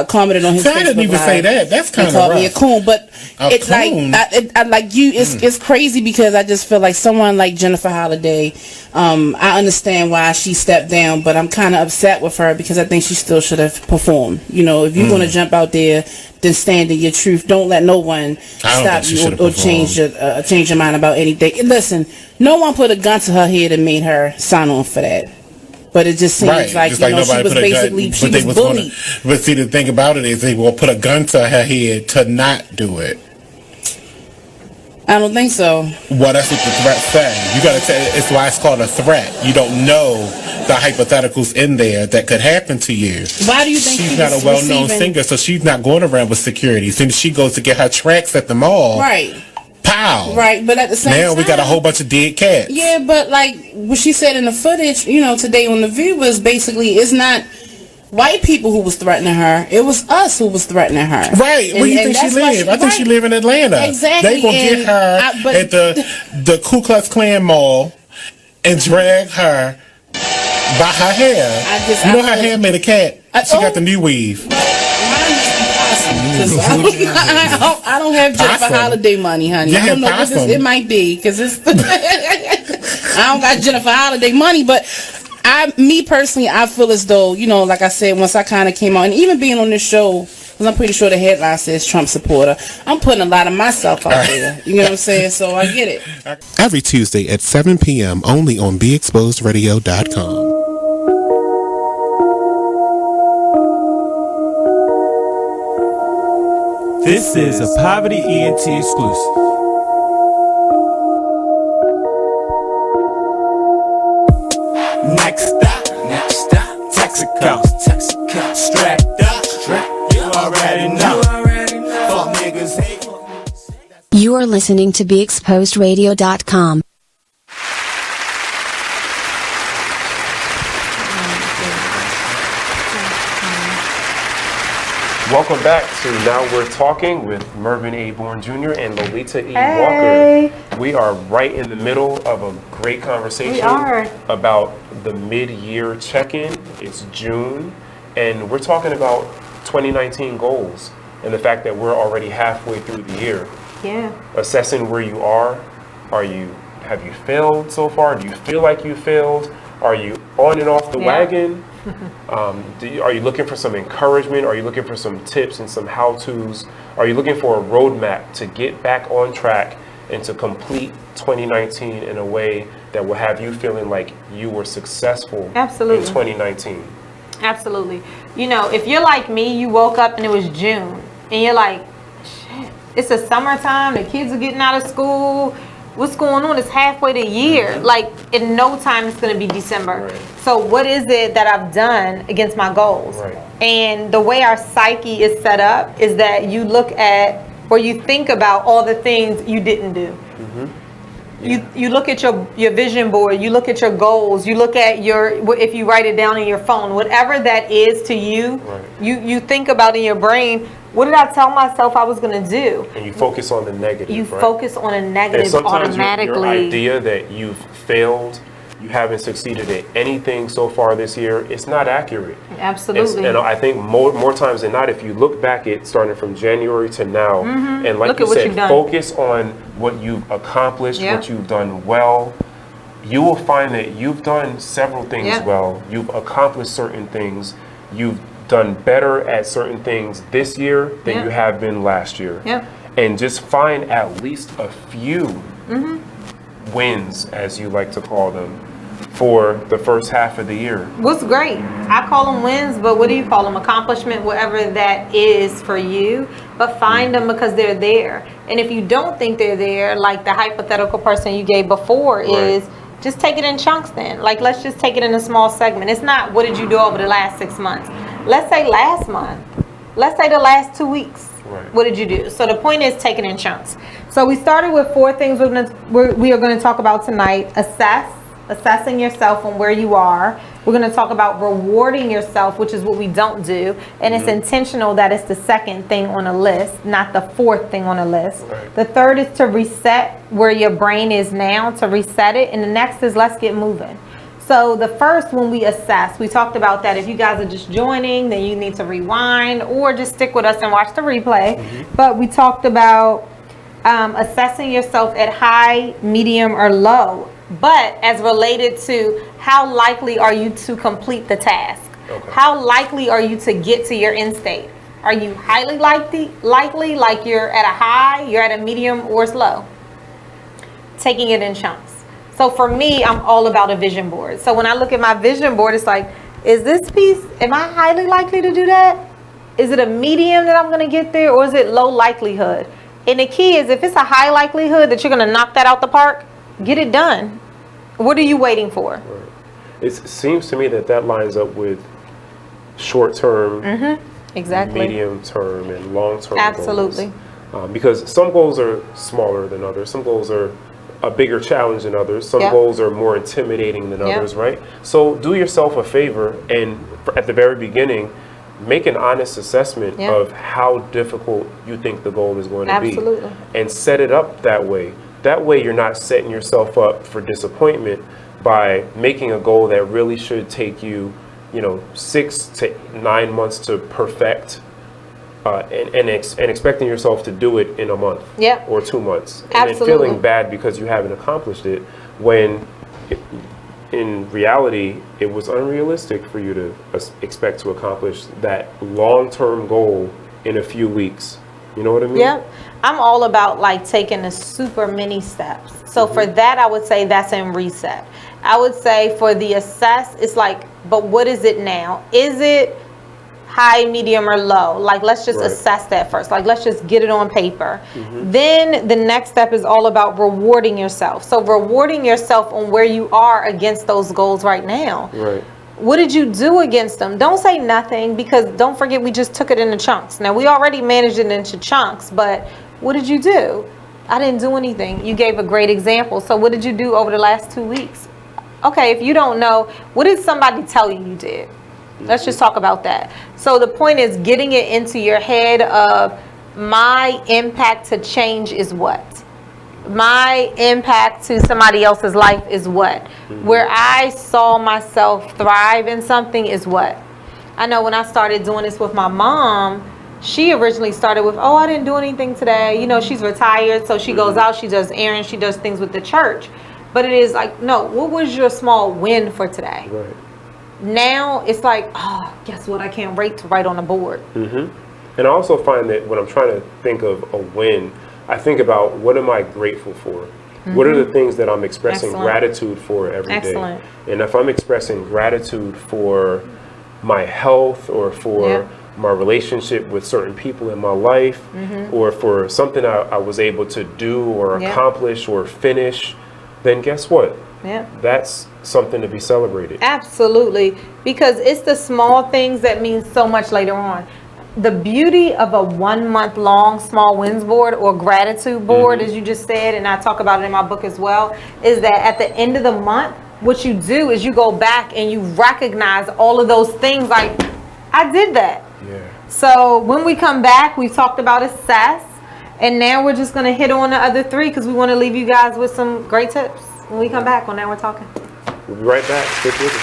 commented on his Facebook I didn't even say that. That's kind of called me a coon, but it's coon. I like you. It's crazy because I just feel like someone like Jennifer Holliday. I understand why she stepped down, but I'm kind of upset with her because I think she still should have performed. If you're going to jump out there, then stand in your truth. Don't let no one stop you or change your mind about anything. And listen, no one put a gun to her head and made her sign on for that. But it just seems like, she was basically, she was bullied. But see, the thing about it is they will put a gun to her head to not do it. I don't think so. Well, that's what the threat says. You gotta tell. It's why it's called a threat. You don't know the hypotheticals in there that could happen to you. Why do you think she's not a well-known singer, so she's not going around with security. Since she goes to get her tracks at the mall, right? Pow! Right, but at the same time, we got a whole bunch of dead cats. Yeah, but like what she said in the footage, today on The View was basically it's not white people who was threatening her. It was us who was threatening her. Right. Where do you think she live? I think she live in Atlanta. Exactly. They gonna get her at the Ku Klux Klan mall and drag her by her hair. Her hair made a cat. She got the new weave. I don't have Jennifer Holliday money, honey. I don't know what it might be because it's. I don't got Jennifer Holliday money, but me personally, I feel as though like I said, once I kind of came out, and even being on this show, because I'm pretty sure the headline says Trump supporter, I'm putting a lot of myself out there. You know what I'm saying? So I get it. Every Tuesday at 7 p.m. only on BeExposedRadio.com. This is a Poverty ENT exclusive. Next stop, Texaco, strapped up, you already know. Fuck niggas hate. You are listening to BeExposedRadio.com. Welcome back to Now We're Talking with Mervin A. Bourne Jr. and Lolita E. Walker. We are right in the middle of a great conversation about the mid-year check-in. It's June, and we're talking about 2019 goals and the fact that we're already halfway through the year. Yeah. Assessing where you are. Have you failed so far? Do you feel like you failed? Are you on and off the wagon? Are you looking for some encouragement? Are you looking for some tips and some how-tos? Are you looking for a roadmap to get back on track and to complete 2019 in a way that will have you feeling like you were successful in 2019? Absolutely. If you're like me, you woke up and it was June, and you're like, shit, it's a summertime, the kids are getting out of school. What's going on? It's halfway the year. Like, in no time, it's going to be December. Right. So what is it that I've done against my goals? Right. And the way our psyche is set up is that you look at, or you think about all the things you didn't do. Mm-hmm. Yeah. You look at your vision board, you look at your goals, you look at if you write it down in your phone, whatever that is to you, right. you think about in your brain, what did I tell myself I was going to do? And you focus on the negative. You focus on a negative and sometimes automatically. Your idea that you've failed you haven't succeeded at anything so far this year, it's not accurate. Absolutely. And I think more times than not, if you look back at starting from January to now, and like you said, focus on what you've accomplished, what you've done well, you will find that you've done several things well. You've accomplished certain things. You've done better at certain things this year than you have been last year. And just find at least a few wins, as you like to call them, for the first half of the year. What's great, I call them wins, but what do you call them? Accomplishment, whatever that is for you. But find them because they're there. And if you don't think they're there, like the hypothetical person you gave before is, just take it in chunks then. Like, let's just take it in a small segment. It's not what did you do over the last 6 months. Let's say last month. Let's say the last 2 weeks. What did you do? So the point is, take it in chunks. So we started with 4 things we are going to talk about tonight. Assessing yourself on where you are. We're going to talk about rewarding yourself, which is what we don't do. And it's intentional that it's the second thing on the list, not the 4th thing on the list. The 3rd is to reset where your brain is now, to reset it. And the next is let's get moving. So the first, when we assess, we talked about that if you guys are just joining, then you need to rewind or just stick with us and watch the replay. But we talked about assessing yourself at high, medium, or low, but as related to how likely are you to complete the task? How likely are you to get to your end state? Are you highly likely, like you're at a high, you're at a medium, or it's low? Taking it in chunks. So for me, I'm all about a vision board. So when I look at my vision board, it's like, is this piece, am I highly likely to do that? Is it a medium that I'm going to get there, or is it low likelihood? And the key is, if it's a high likelihood that you're going to knock that out the park, get it done. What are you waiting for? It seems to me that lines up with short-term, medium-term, and long-term goals. Because some goals are smaller than others. Some goals are a bigger challenge than others. Some goals are more intimidating than others, right? So do yourself a favor, and at the very beginning, make an honest assessment of how difficult you think the goal is going to be. And set it up that way. That way you're not setting yourself up for disappointment by making a goal that really should take you, 6 to 9 months to perfect, and expecting yourself to do it in a month or 2 months. And then feeling bad because you haven't accomplished it, when in reality, it was unrealistic for you to expect to accomplish that long-term goal in a few weeks. You know what I mean? Yeah. I'm all about like taking the super mini steps. So for that, I would say that's in reset. I would say for the assess, it's like, but what is it now? Is it high, medium, or low? Like, let's just assess that first. Like, let's just get it on paper. Then the next step is all about rewarding yourself. So rewarding yourself on where you are against those goals right now. What did you do against them? Don't say nothing, because don't forget, we just took it into chunks. Now, we already managed it into chunks, but what did you do? I didn't do anything. You gave a great example. So what did you do over the last 2 weeks? Okay, if you don't know, what did somebody tell you did? Let's just talk about that. So the point is getting it into your head of, my impact to change is what? My impact to somebody else's life is what? Where I saw myself thrive in something is what? I know when I started doing this with my mom, she originally started with, oh, I didn't do anything today. She's retired, so she goes out, she does errands, she does things with the church. But it is like, no, what was your small win for today? Now it's like, oh, guess what? I can't wait to write on the board. And I also find that when I'm trying to think of a win, I think about, what am I grateful for? What are the things that I'm expressing gratitude for every day? And if I'm expressing gratitude for my health, or for my relationship with certain people in my life, or for something I was able to do or accomplish or finish, then guess what? That's something to be celebrated. Absolutely. Because it's the small things that mean so much later on. The beauty of a 1 month long small wins board, or gratitude board, as you just said, and I talk about it in my book as well, is that at the end of the month, what you do is you go back and you recognize all of those things, like, I did that. So when we come back, we've talked about assess, and now we're just going to hit on the other 3, because we want to leave you guys with some great tips when we come back on Now We're Talking. We'll be right back. Stick with us.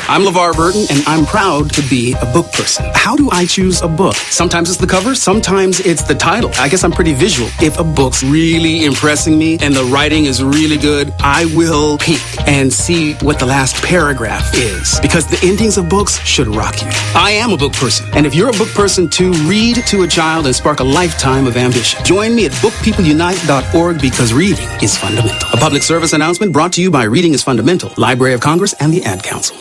I'm LeVar Burton, and I'm proud to be a book person. How do I choose a book? Sometimes it's the cover, sometimes it's the title. I guess I'm pretty visual. If a book's really impressing me and the writing is really good, I will peek and see what the last paragraph is, because the endings of books should rock you. I am a book person, and if you're a book person too, read to a child and spark a lifetime of ambition. Join me at bookpeopleunite.org, because reading is fundamental. A public service announcement brought to you by Reading is Fundamental, Library of Congress, and the Ad Council.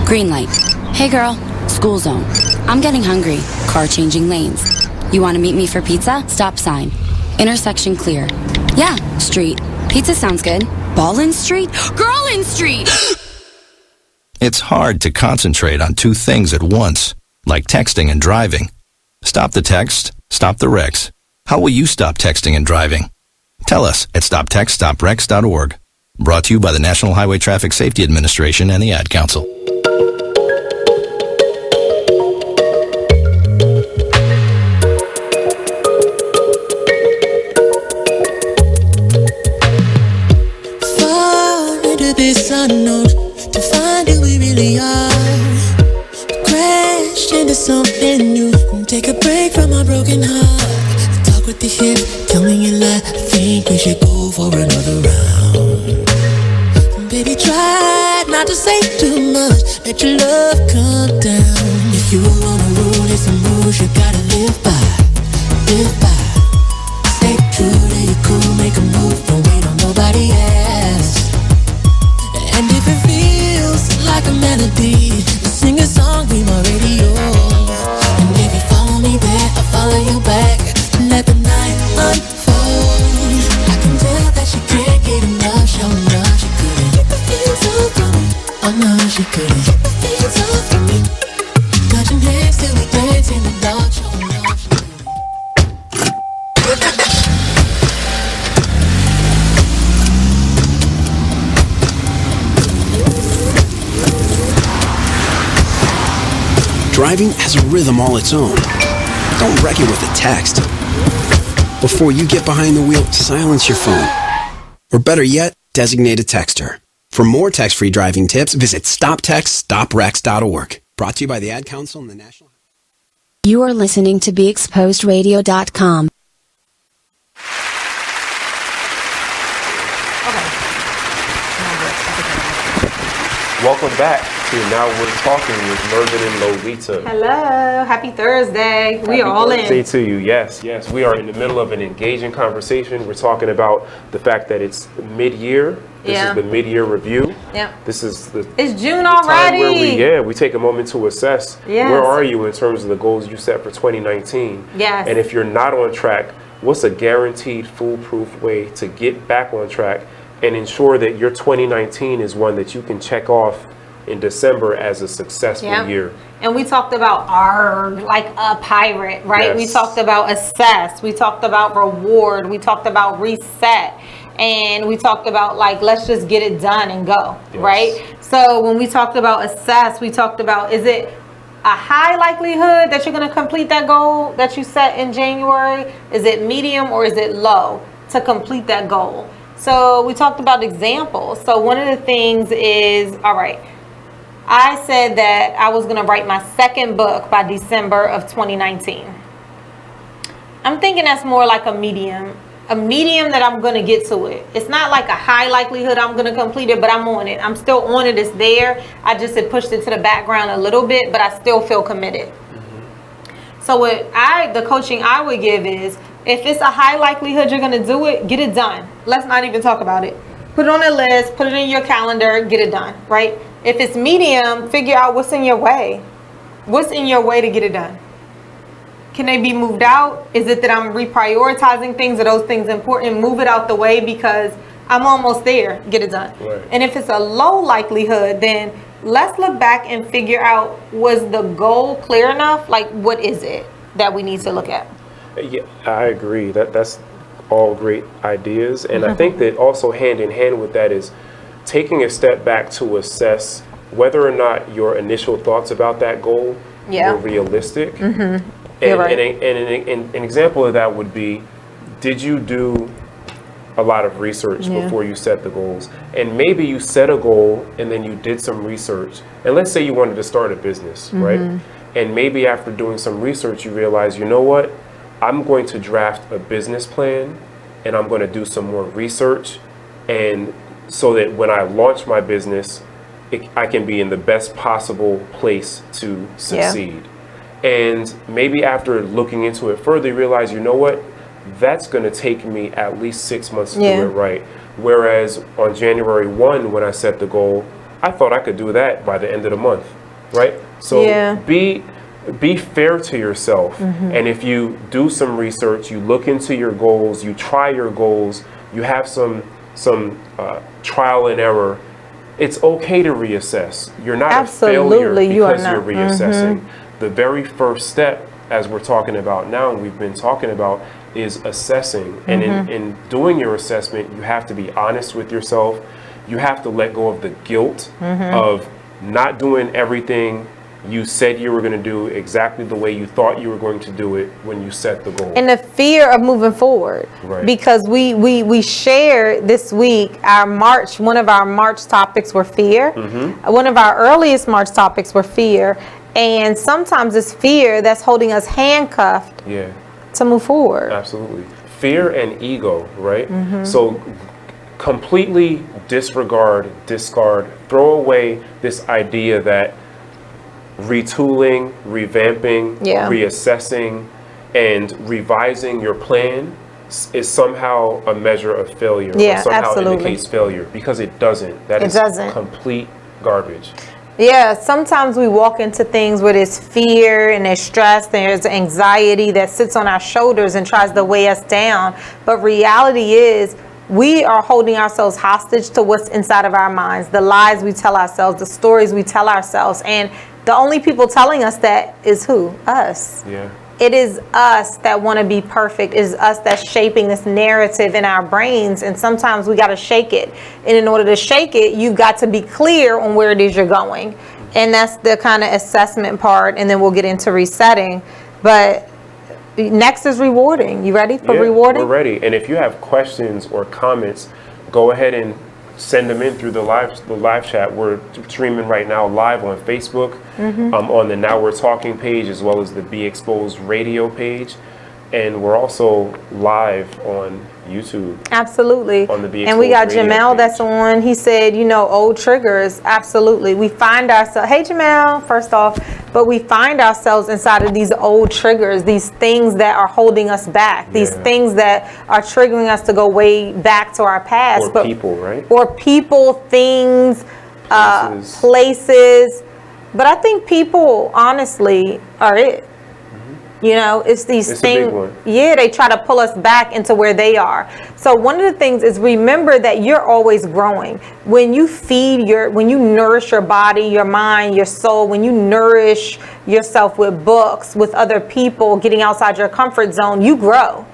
Green light. Hey girl, school zone. I'm getting hungry. Car changing lanes. You want to meet me for pizza? Stop sign. Intersection clear. Yeah, street. Pizza sounds good. Ballin Street? Girlin Street! It's hard to concentrate on two things at once, like texting and driving. Stop the text, stop the wrecks. How will you stop texting and driving? Tell us at stoptextstopwrecks.org. Brought to you by the National Highway Traffic Safety Administration and the Ad Council. This unknown to find who we really are. Crash into something new and take a break from our broken heart. Talk with the hip, tell me you lie. I think we should go for another round. Baby, try not to say too much. Let your love come down. If you wanna rule, it's some rules you gotta live by. Live by. Stay true to your cool, make a move. Don't wait on nobody else. And if it feels like a melody, sing a song, be my radio. And if you follow me there, I'll follow you back. Let the night unfold. I can tell that she can't get enough, show enough. She couldn't get the feels off from me. Oh no, she couldn't get the feels off from me. Touching hands till we dance in the dark, show enough. She couldn't. Driving has a rhythm all its own. Don't wreck it with a text. Before you get behind the wheel, silence your phone. Or better yet, designate a texter. For more text-free driving tips, visit stoptextstopwrecks.org. Brought to you by the Ad Council and the National... You are listening to BeExposedRadio.com. Welcome back to Now We're Talking with Mervin and Lolita. Hello, happy Thursday. We are all in. Happy Thursday to you. Yes, yes. We are in the middle of an engaging conversation. We're talking about the fact that it's mid-year. This is the mid-year review. Yeah. This is it's June the already. Time where we take a moment to assess where are you in terms of the goals you set for 2019. Yes. And if you're not on track, what's a guaranteed foolproof way to get back on track and ensure that your 2019 is one that you can check off in December as a successful year. And we talked about like a pirate, right? Yes. We talked about assess. We talked about reward. We talked about reset. And we talked about like, let's just get it done and go, right? So when we talked about assess, we talked about, is it a high likelihood that you're going to complete that goal that you set in January? Is it medium or is it low to complete that goal? So we talked about examples. So one of the things is, all right, I said that I was going to write my second book by December of 2019. I'm thinking that's more like a medium that I'm going to get to it. It's not like a high likelihood I'm going to complete it, but I'm on it. I'm still on it. It's there. I just had pushed it to the background a little bit, but I still feel committed. So the coaching I would give is, if it's a high likelihood you're going to do it, get it done. Let's not even talk about it. Put it on a list, put it in your calendar, get it done, right? If it's medium, figure out what's in your way. What's in your way to get it done? Can they be moved out? Is it that I'm reprioritizing things? Are those things important? Move it out the way because I'm almost there. Get it done. Right. And if it's a low likelihood, then let's look back and figure out, was the goal clear enough? Like, what is it that we need to look at? Yeah, I agree. That's all great ideas. And I think that also hand in hand with that is taking a step back to assess whether or not your initial thoughts about that goal were realistic. And, right. and an example of that would be, did you do a lot of research before you set the goals? And maybe you set a goal and then you did some research. And let's say you wanted to start a business, right? And maybe after doing some research, you realize, you know what? I'm going to draft a business plan and I'm going to do some more research. And so that when I launch my business, I can be in the best possible place to succeed. And maybe after looking into it further, you realize, you know what? That's going to take me at least 6 months to do it right. Whereas on January 1, when I set the goal, I thought I could do that by the end of the month, right? So be fair to yourself. And if you do some research, you look into your goals, you try your goals, you have some trial and error, it's okay to reassess. You're not a failure because you're reassessing. The very first step, as we're talking about now, and we've been talking about, is assessing. And in doing your assessment, you have to be honest with yourself. You have to let go of the guilt of not doing everything you said you were going to do exactly the way you thought you were going to do it when you set the goal. And the fear of moving forward. Right. Because we shared this week one of our March topics were fear. One of our earliest March topics were fear. And sometimes it's fear that's holding us handcuffed to move forward. Absolutely. Fear and ego, right? So completely discard, throw away this idea that retooling, revamping, reassessing, and revising your plan is somehow a measure of failure, or somehow indicates failure, because it doesn't. That is complete garbage. Yeah, sometimes we walk into things where there's fear and there's stress, there's anxiety that sits on our shoulders and tries to weigh us down. But reality is, we are holding ourselves hostage to what's inside of our minds, the lies we tell ourselves, the stories we tell ourselves. And the only people telling us that is who? Us. Yeah. It is us that want to be perfect. It is us that's shaping this narrative in our brains. And sometimes we got to shake it. And in order to shake it, you've got to be clear on where it is you're going. And that's the kind of assessment part. And then we'll get into resetting. But next is rewarding. You ready for rewarding? We're ready. And if you have questions or comments, go ahead and send them in through the live chat. We're streaming right now live on Facebook, on the Now We're Talking page, as well as the Be Exposed radio page. And we're also live on YouTube. Absolutely. On the Be Exposed and we got radio Jamel page. that's on. He said, old triggers. Absolutely. We find ourselves, hey Jamel, first off, but we find ourselves inside of these old triggers, these things that are holding us back, these things that are triggering us to go way back to our past. Or people, right? Or people, things, places. But I think people, honestly, are it. It's these things. Yeah, they try to pull us back into where they are. So one of the things is, remember that you're always growing. When you when you nourish your body, your mind, your soul, when you nourish yourself with books, with other people, getting outside your comfort zone, you grow.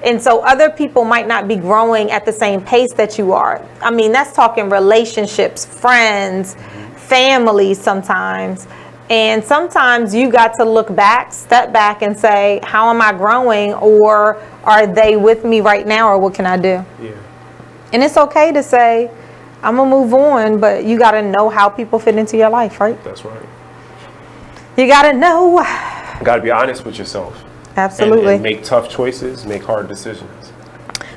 And so other people might not be growing at the same pace that you are. I mean, that's talking relationships, friends, family sometimes. And sometimes you got to look back, step back and say, how am I growing? Or are they with me right now? Or what can I do? Yeah. And it's okay to say, I'm going to move on, but you got to know how people fit into your life, right? That's right. You got to know. You got to be honest with yourself. Absolutely. And make tough choices, make hard decisions.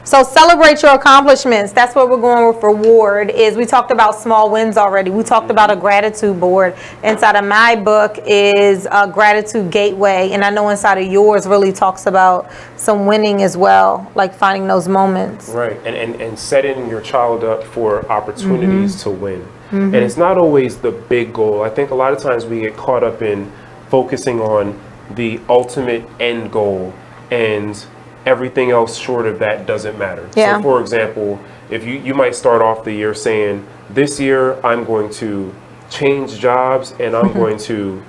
So celebrate your accomplishments. That's what we're going with reward. Is we talked about small wins already. We talked about a gratitude board. Inside of my book is a gratitude gateway. And I know inside of yours really talks about some winning as well, like finding those moments. Right. And setting your child up for opportunities to win. And it's not always the big goal. I think a lot of times we get caught up in focusing on the ultimate end goal, and everything else short of that doesn't matter. Yeah. So for example, if you might start off the year saying, this year I'm going to change jobs and I'm going to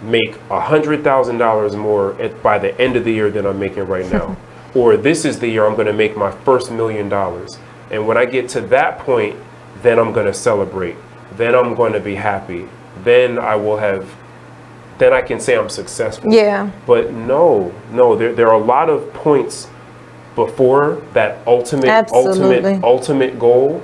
make $100,000 more by the end of the year than I'm making right now. Or this is the year I'm going to make my first $1 million. And when I get to that point, then I'm going to celebrate. Then I'm going to be happy. Then I will have then I can say I'm successful. Yeah. But no, there are a lot of points before that ultimate goal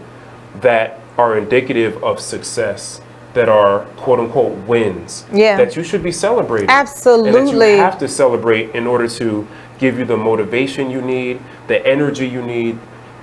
that are indicative of success, that are quote unquote wins, that you should be celebrating. Absolutely. And that you have to celebrate in order to give you the motivation you need, the energy you need,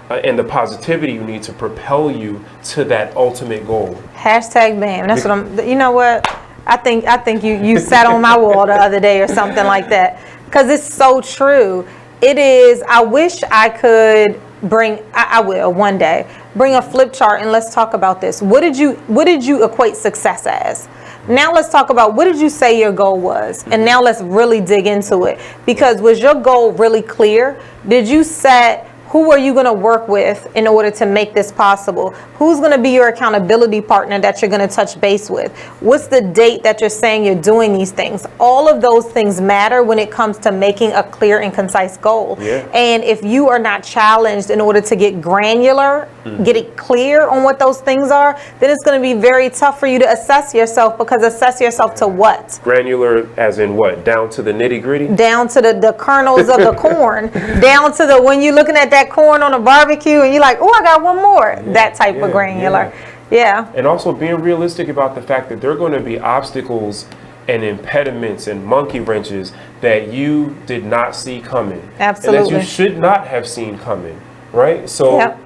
and the positivity you need to propel you to that ultimate goal. Hashtag BAM. That's what I'm, you know what? I think you sat on my wall the other day or something like that. Because it's so true. It is, I wish I could bring, I will one day, bring a flip chart and let's talk about this. What did you equate success as? Now let's talk about what did you say your goal was? And now let's really dig into it. Because was your goal really clear? Did you set, who are you going to work with in order to make this possible? Who's going to be your accountability partner that you're going to touch base with? What's the date that you're saying you're doing these things? All of those things matter when it comes to making a clear and concise goal. Yeah. And if you are not challenged in order to get granular, get it clear on what those things are, then it's going to be very tough for you to assess yourself, because assess yourself to what? Granular as in what? Down to the nitty gritty? Down to the kernels of the corn. Down to the, when you're looking at that corn on a barbecue and you're like, oh, I got one more. That type of granular. Yeah. And also being realistic about the fact that there are going to be obstacles and impediments and monkey wrenches that you did not see coming. Absolutely. And that you should not have seen coming, right? So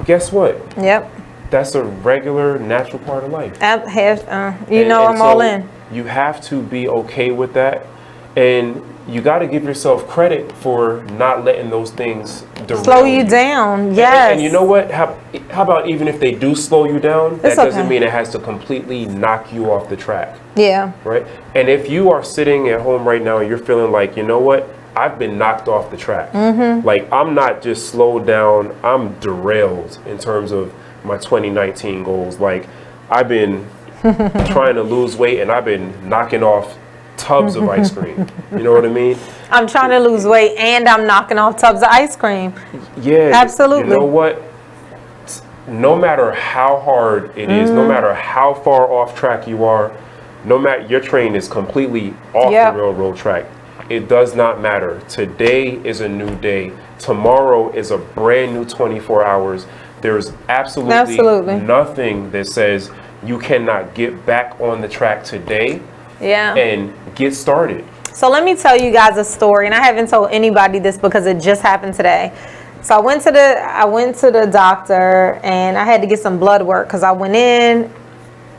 guess what? Yep. That's a regular, natural part of life. I'm all in. You have to be okay with that. And you got to give yourself credit for not letting those things slow you down. Yes. And you know what? How about even if they do slow you down, that doesn't mean it has to completely knock you off the track. Yeah. Right? And if you are sitting at home right now and you're feeling like, you know what? I've been knocked off the track. Like, I'm not just slowed down, I'm derailed in terms of my 2019 goals. Like, I've been trying to lose weight and I've been knocking off tubs of ice cream. You know what I mean? I'm trying to lose weight and I'm knocking off tubs of ice cream. Yeah. Absolutely. You know what? No matter how hard it is, no matter how far off track you are, no matter, your train is completely off the railroad track. It does not matter. Today is a new day. Tomorrow is a brand new 24 hours. There's absolutely nothing that says you cannot get back on the track today and get started. So let me tell you guys a story, and I haven't told anybody this because it just happened today. So I went to the doctor and I had to get some blood work because I went in.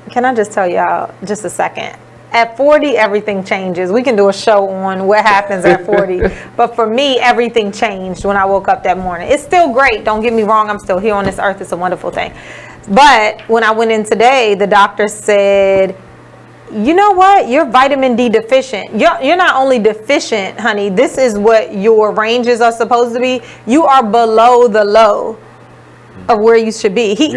Can I just tell y'all just a second? At 40, everything changes. We can do a show on what happens at 40. But for me, everything changed when I woke up that morning. It's still great. Don't get me wrong. I'm still here on this earth. It's a wonderful thing. But when I went in today, the doctor said, you know what? You're vitamin D deficient. You're not only deficient, honey. This is what your ranges are supposed to be. You are below the low of where you should be. He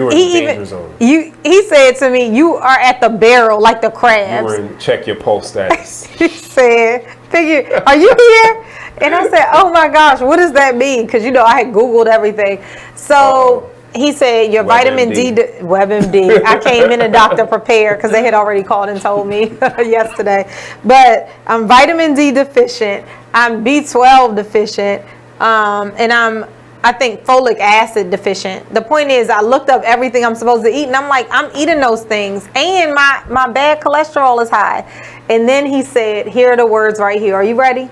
said to me, you are at the barrel like the crabs. You were in check your pulse status. He said, are you here? And I said, oh my gosh, what does that mean? Because I had Googled everything. So he said, your vitamin D, WebMD. I came in a doctor prepared because they had already called and told me yesterday. But I'm vitamin D deficient. I'm B12 deficient. And I think folic acid deficient. The point is, I looked up everything I'm supposed to eat, and I'm like, I'm eating those things, and my bad cholesterol is high. And then he said, here are the words right here. Are you ready?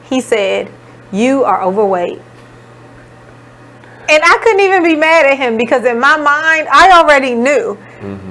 He said, you are overweight. And I couldn't even be mad at him because in my mind, I already knew.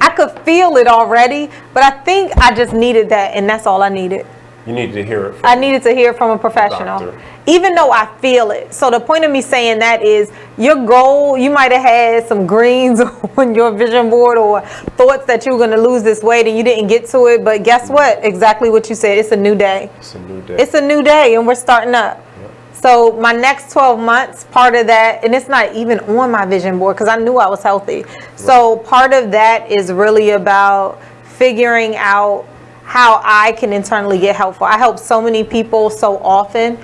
I could feel it already, but I think I just needed that, and that's all I needed. You needed to hear it from I needed to hear it from a professional. Doctor. Even though I feel it. So the point of me saying that is your goal, you might have had some greens on your vision board or thoughts that you were going to lose this weight and you didn't get to it. But guess what? Exactly what you said. It's a new day. It's a new day. It's a new day and we're starting up. Yep. So my next 12 months, part of that, and it's not even on my vision board because I knew I was healthy. Right. So part of that is really about figuring out how I can internally get helpful. I help so many people so often.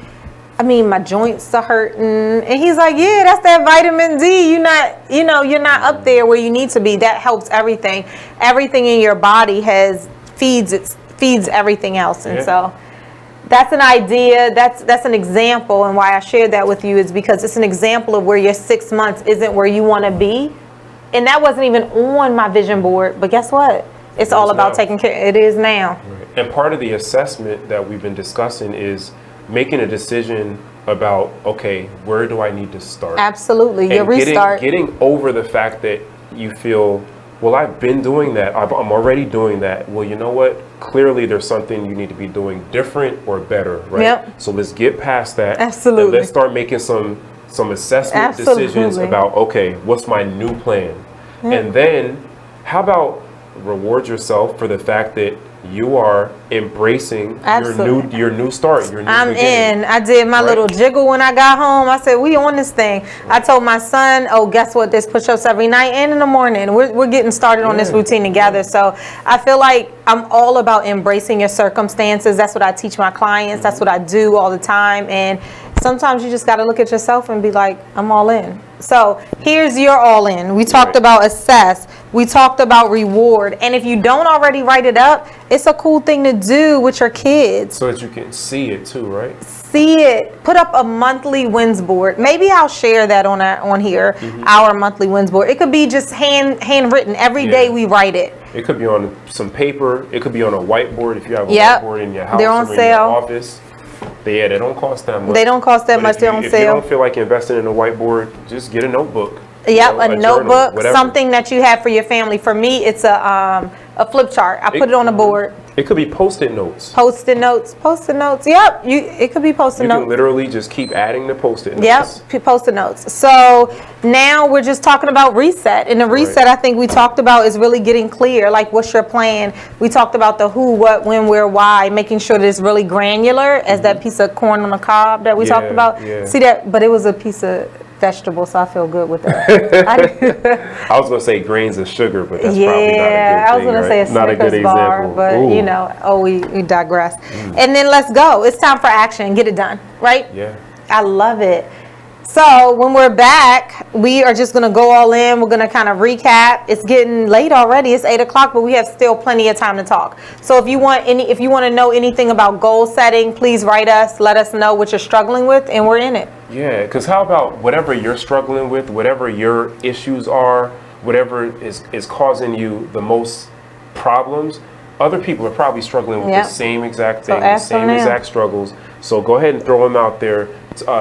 I mean, my joints are hurting. And he's like, yeah, that's that vitamin D. You're not up there where you need to be. That helps everything. Everything in your body feeds feeds everything else. And so that's an idea. That's an example. And why I shared that with you is because it's an example of where your 6 months isn't where you want to be. And that wasn't even on my vision board. But guess what? It's all about taking care. It is now. Right. And part of the assessment that we've been discussing is making a decision about, okay, where do I need to start? Absolutely. Your restart. Getting over the fact that you feel, well, I've been doing that. I'm already doing that. Well, you know what? Clearly there's something you need to be doing different or better, right? Yep. So let's get past that. Absolutely. And let's start making some assessment decisions about, okay, what's my new plan? Yep. And then how about reward yourself for the fact that you are embracing your new start, your new I'm beginning. in. I did my little jiggle when I got home. I said, we on this thing. I told my son, oh, guess what? There's push-ups every night and in the morning. We're getting started on this routine together. So I feel like I'm all about embracing your circumstances. That's what I teach my clients. That's what I do all the time. And sometimes you just got to look at yourself and be like, I'm all in. So here's your all in. We talked about assess. We talked about reward. And if you don't already write it up, it's a cool thing to do with your kids. So that you can see it too, right? See it. Put up a monthly wins board. Maybe I'll share that on here, our monthly wins board. It could be just handwritten. Every day we write it. It could be on some paper. It could be on a whiteboard if you have a whiteboard in your house They're on or in sale. your office. They don't cost that much. They don't cost that much. They're on If sale. you don't feel like investing in a whiteboard, just get a notebook. Yep, a notebook, journal, something that you have for your family. For me, it's a flip chart. I put it on a board. It could be Post-it notes. Post-it notes. Yep, it could be Post-it You notes. can literally just keep adding the Post-it notes. Yep, Post-it notes. So now we're just talking about reset. And the reset I think we talked about is really getting clear. Like, what's your plan? We talked about the who, what, when, where, why, making sure that it's really granular as that piece of corn on the cob that we talked about. See that? But it was a piece of vegetable, so I feel good with that. I was going to say grains of sugar, but that's probably not a good thing, I was going to say a not a good Snickers bar, example. but you know, we digress. And then let's go. It's time for action. Get it done, right? Yeah. I love it. So when we're back, we are just going to go all in. We're going to kind of recap. It's getting late already. It's 8 o'clock, but we have still plenty of time to talk. So if you want to know anything about goal setting, please write us. Let us know what you're struggling with, and we're in it. Yeah, because how about whatever you're struggling with, whatever your issues are, whatever is causing you the most problems, other people are probably struggling with the same exact thing, the same exact struggles. So go ahead and throw them out there.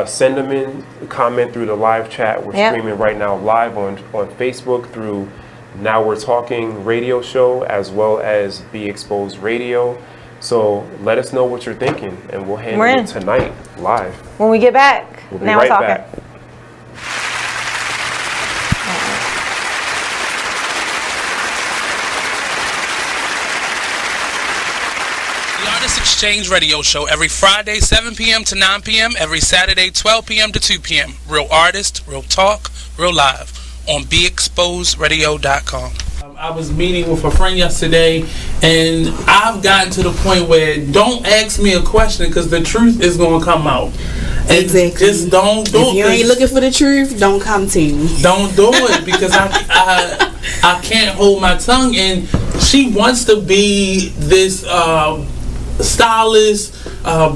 Send them in, comment through the live chat. We're streaming right now live on Facebook through Now We're Talking radio show, as well as Be Exposed Radio. So let us know what you're thinking, and we'll handle it tonight live. When we get back, we'll be Now right We're Talking. back. Exchange Radio Show every Friday 7 p.m. to 9 p.m. every Saturday 12 p.m. to 2 p.m. Real artist, real talk, real live on BeExposedRadio.com. I was meeting with a friend yesterday, and I've gotten to the point where don't ask me a question because the truth is going to come out. Exactly. Just don't do it. If you ain't looking for the truth, don't come to me. Don't do it because I can't hold my tongue. And she wants to be this stylist,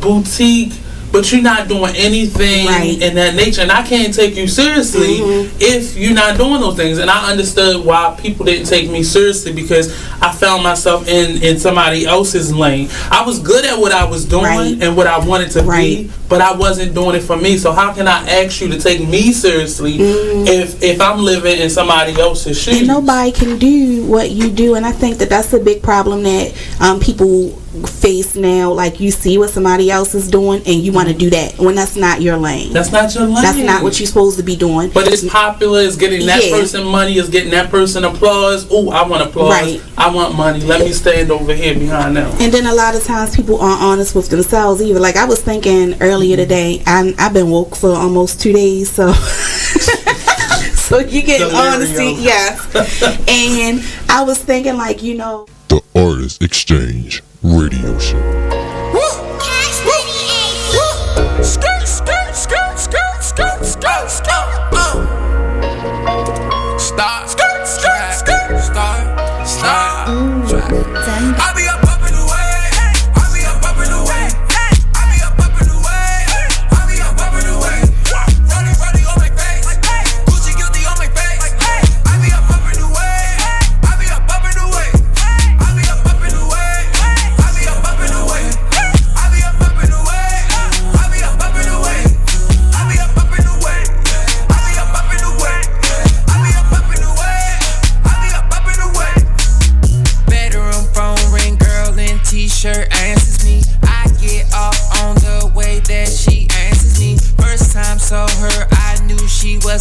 boutique, but you're not doing anything in that nature, and I can't take you seriously if you're not doing those things. And I understood why people didn't take me seriously, because I found myself in somebody else's lane. I was good at what I was doing and what I wanted to be, but I wasn't doing it for me. So how can I ask you to take me seriously if I'm living in somebody else's shoes? And nobody can do what you do, and I think that's a big problem that people face now. Like, you see what somebody else is doing and you want to do that when that's not your lane. That's not your lane. That's not what you're supposed to be doing. But it's popular, it's getting that person money, it's getting that person applause. Oh, I want applause, I want money, let me stand over here behind them. And then a lot of times people aren't honest with themselves either. Like, I was thinking earlier today, I've been woke for almost 2 days, so so you get honesty, and I was thinking, like, The Artist Exchange Radio Show. Skirt, skirt, skirt, skirt, skirt, skirt, skirt. Stop, skirt, skirt, skirt, start. I be up in the way.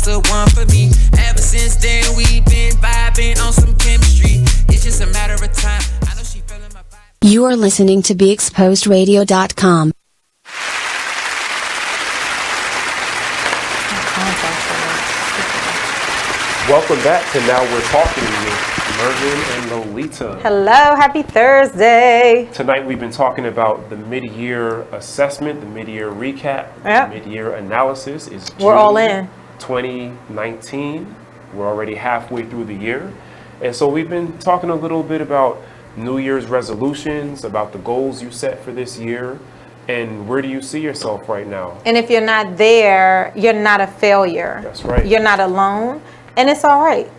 the one for me. Ever since then, we've been vibing on some chemistry. It's just a matter of time. I know she feeling my vibe. You are listening to BeExposedRadio.com. Welcome back to Now We're Talking with Mervin and Lolita. Hello, happy Thursday. Tonight we've been talking about the mid-year assessment, the mid-year recap, Yep. the mid-year analysis. Is We're all in. 2019. We're already halfway through the year. And so we've been talking a little bit about New Year's resolutions, about the goals you set for this year, and where do you see yourself right now? And if you're not there, you're not a failure. That's right. You're not alone. And it's all right,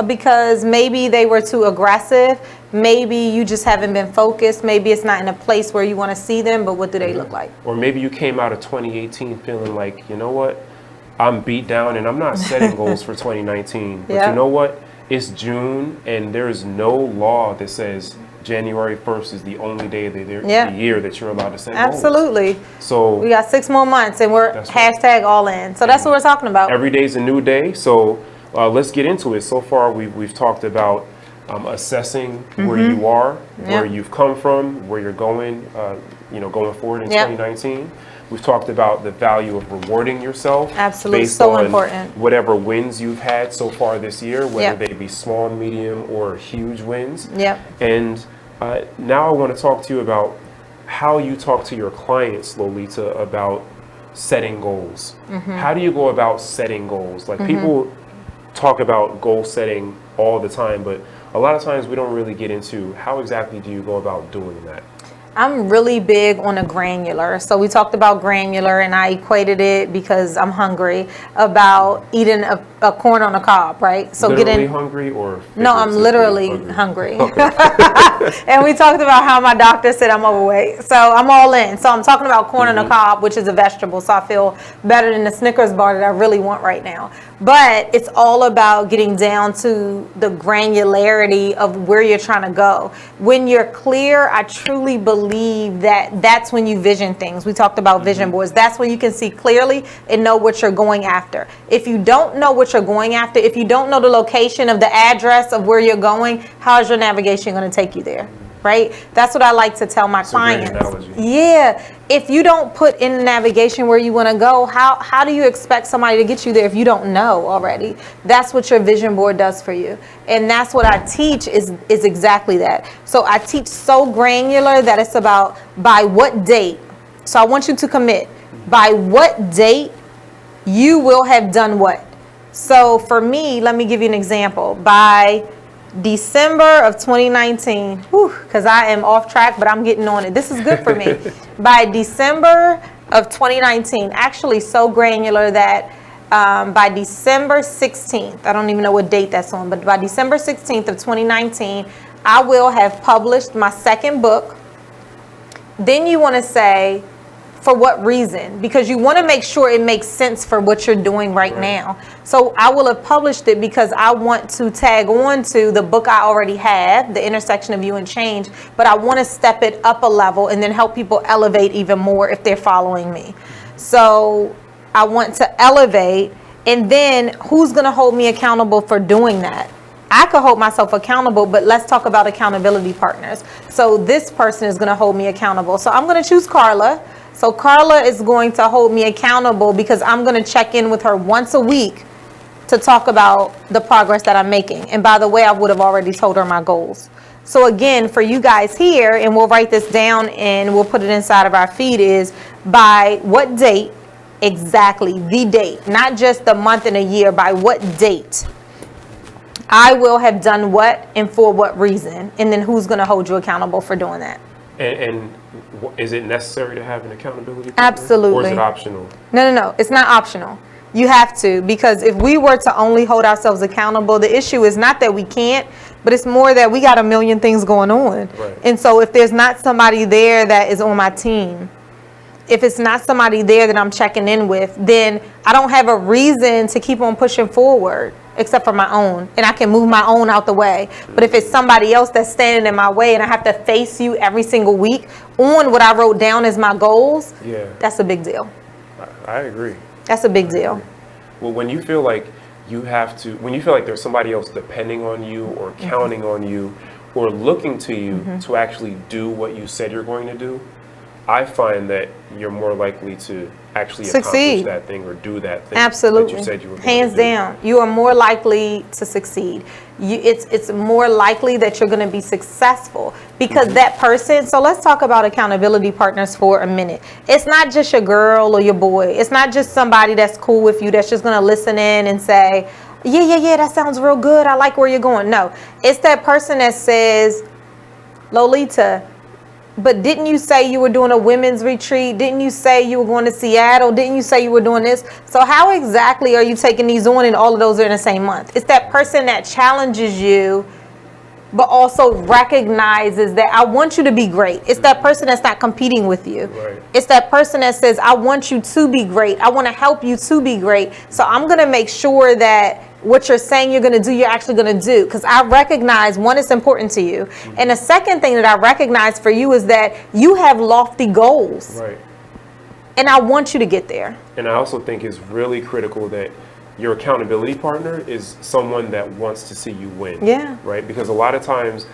because maybe they were too aggressive. Maybe you just haven't been focused. Maybe it's not in a place where you want to see them, but what do they look like? Or maybe you came out of 2018 feeling like, you know what, I'm beat down and I'm not setting goals for 2019. But Yeah. you know what? It's June and there is no law that says January 1st is the only day that Yeah. the year that you're allowed to set goals. Absolutely. So We got 6 more months and we're That's right. hashtag all in. So that's what we're talking about. every day's a new day. So let's get into it. So far, we've talked about assessing where Mhm. you are, where Yep. you've come from, where you're going, going forward in Yep. 2019. We've talked about the value of rewarding yourself. Absolutely, based so on important. whatever wins you've had so far this year, whether Yep. they be small, medium, or huge wins. Yep. And now I want to talk to you about how you talk to your clients, Lolita, about setting goals. Mhm. How do you go about setting goals? Like Mhm. people talk about goal setting all the time, but a lot of times we don't really get into how exactly do you go about doing that? I'm really big on a granular. So we talked about granular and I equated it because I'm hungry about eating a corn on a cob, right? So Literally hungry or No, I'm figuratively literally hungry. And we talked about how my doctor said I'm overweight. So I'm all in. So I'm talking about corn on a cob, which is a vegetable. So I feel better than the Snickers bar that I really want right now. But it's all about getting down to the granularity of where you're trying to go. When you're clear, I truly believe that that's when you vision things. We talked about vision boards. That's when you can see clearly and know what you're going after. If you don't know what you're going after, if you don't know the location of the address of where you're going, how is your navigation going to take you there? Right? That's what I like to tell my clients. Yeah. If you don't put in the navigation where you want to go, how do you expect somebody to get you there if you don't know already? That's what your vision board does for you. And that's what I teach is exactly that. So I teach so granular that it's about by what date. So I want you to commit. By what date you will have done what? So for me, let me give you an example. By December of 2019, because I am off track, but I'm getting on it. This is good for me. By December of 2019, actually so granular that by December 16th, I don't even know what date that's on, but by December 16th of 2019, I will have published my second book. Then you want to say, for what reason? Because you want to make sure it makes sense for what you're doing right now. So I will have published it because I want to tag on to the book I already have, The Intersection of You and Change, but I want to step it up a level and then help people elevate even more if they're following me. So I want to elevate, and then who's going to hold me accountable for doing that? I could hold myself accountable, but let's talk about accountability partners. So this person is going to hold me accountable. So I'm going to choose Carla. So Carla is going to hold me accountable because I'm going to check in with her once a week to talk about the progress that I'm making. And by the way, I would have already told her my goals. So again, for you guys here, and we'll write this down and we'll put it inside of our feed, is by what date exactly, the date, not just the month and a year, by what date I will have done what and for what reason, and then who's going to hold you accountable for doing that. And is it necessary to have an accountability partner? Absolutely. Or is it optional? No, it's not optional. You have to, because if we were to only hold ourselves accountable, the issue is not that we can't, but it's more that we got a million things going on. Right. And so if there's not somebody there that is on my team, if it's not somebody there that I'm checking in with, then I don't have a reason to keep on pushing forward except for my own, and I can move my own out the way. But if it's somebody else that's standing in my way and I have to face you every single week on what I wrote down as my goals, Yeah, that's a big deal. I agree. That's a big deal. Well, when you feel like you have to, when you feel like there's somebody else depending on you or counting on you or looking to you to actually do what you said you're going to do, I find that you're more likely to actually accomplish that thing or do that thing Absolutely. that you said you were going Hands to do. down, you are more likely to succeed. It's more likely that you're going to be successful because that person. So let's talk about accountability partners for a minute. It's not just your girl or your boy. It's not just somebody that's cool with you that's just going to listen in and say, yeah, that sounds real good. I like where you're going. No, it's that person that says, Lolita, but didn't you say you were doing a women's retreat? Didn't you say you were going to Seattle? Didn't you say you were doing this? So how exactly are you taking these on and all of those are in the same month? It's that person that challenges you, but also recognizes that I want you to be great. It's that person that's not competing with you. Right. It's that person that says, I want you to be great. I want to help you to be great. So I'm going to make sure that what you're saying you're going to do, you're actually going to do. Because I recognize, one, it's important to you. And the second thing that I recognize for you is that you have lofty goals. Right. And I want you to get there. And I also think it's really critical that your accountability partner is someone that wants to see you win. Yeah. Right? Because a lot of times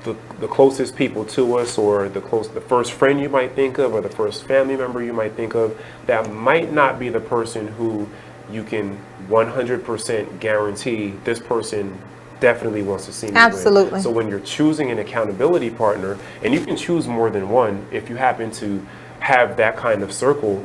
the closest people to us, or the first friend you might think of, or the first family member you might think of, that might not be the person who you can 100% guarantee this person definitely wants to see me Absolutely. win. So when you're choosing an accountability partner, and you can choose more than one if you happen to have that kind of circle,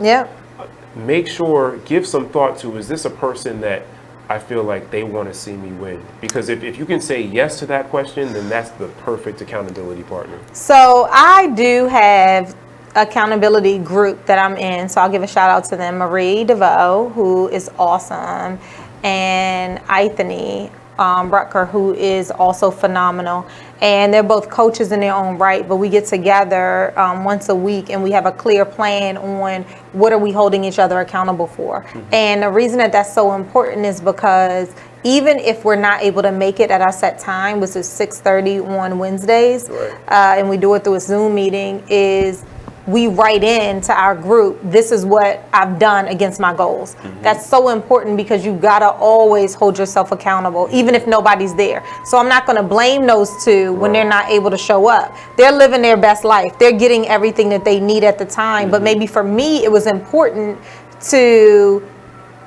make sure, give some thought to, is this a person that I feel like they want to see me win? Because if you can say yes to that question, then that's the perfect accountability partner. So I do have accountability group that I'm in, so I'll give a shout out to them. Marie DeVoe, who is awesome, and Anthony Rutker, who is also phenomenal. And they're both coaches in their own right, but we get together once a week and we have a clear plan on what are we holding each other accountable for. And the reason that that's so important is because even if we're not able to make it at our set time, which is 6:30 on Wednesdays, and we do it through a Zoom meeting, is we write into our group, this is what I've done against my goals. That's so important because you gotta always hold yourself accountable, even if nobody's there. So I'm not gonna blame those two when they're not able to show up. They're living their best life. They're getting everything that they need at the time. But maybe for me, it was important to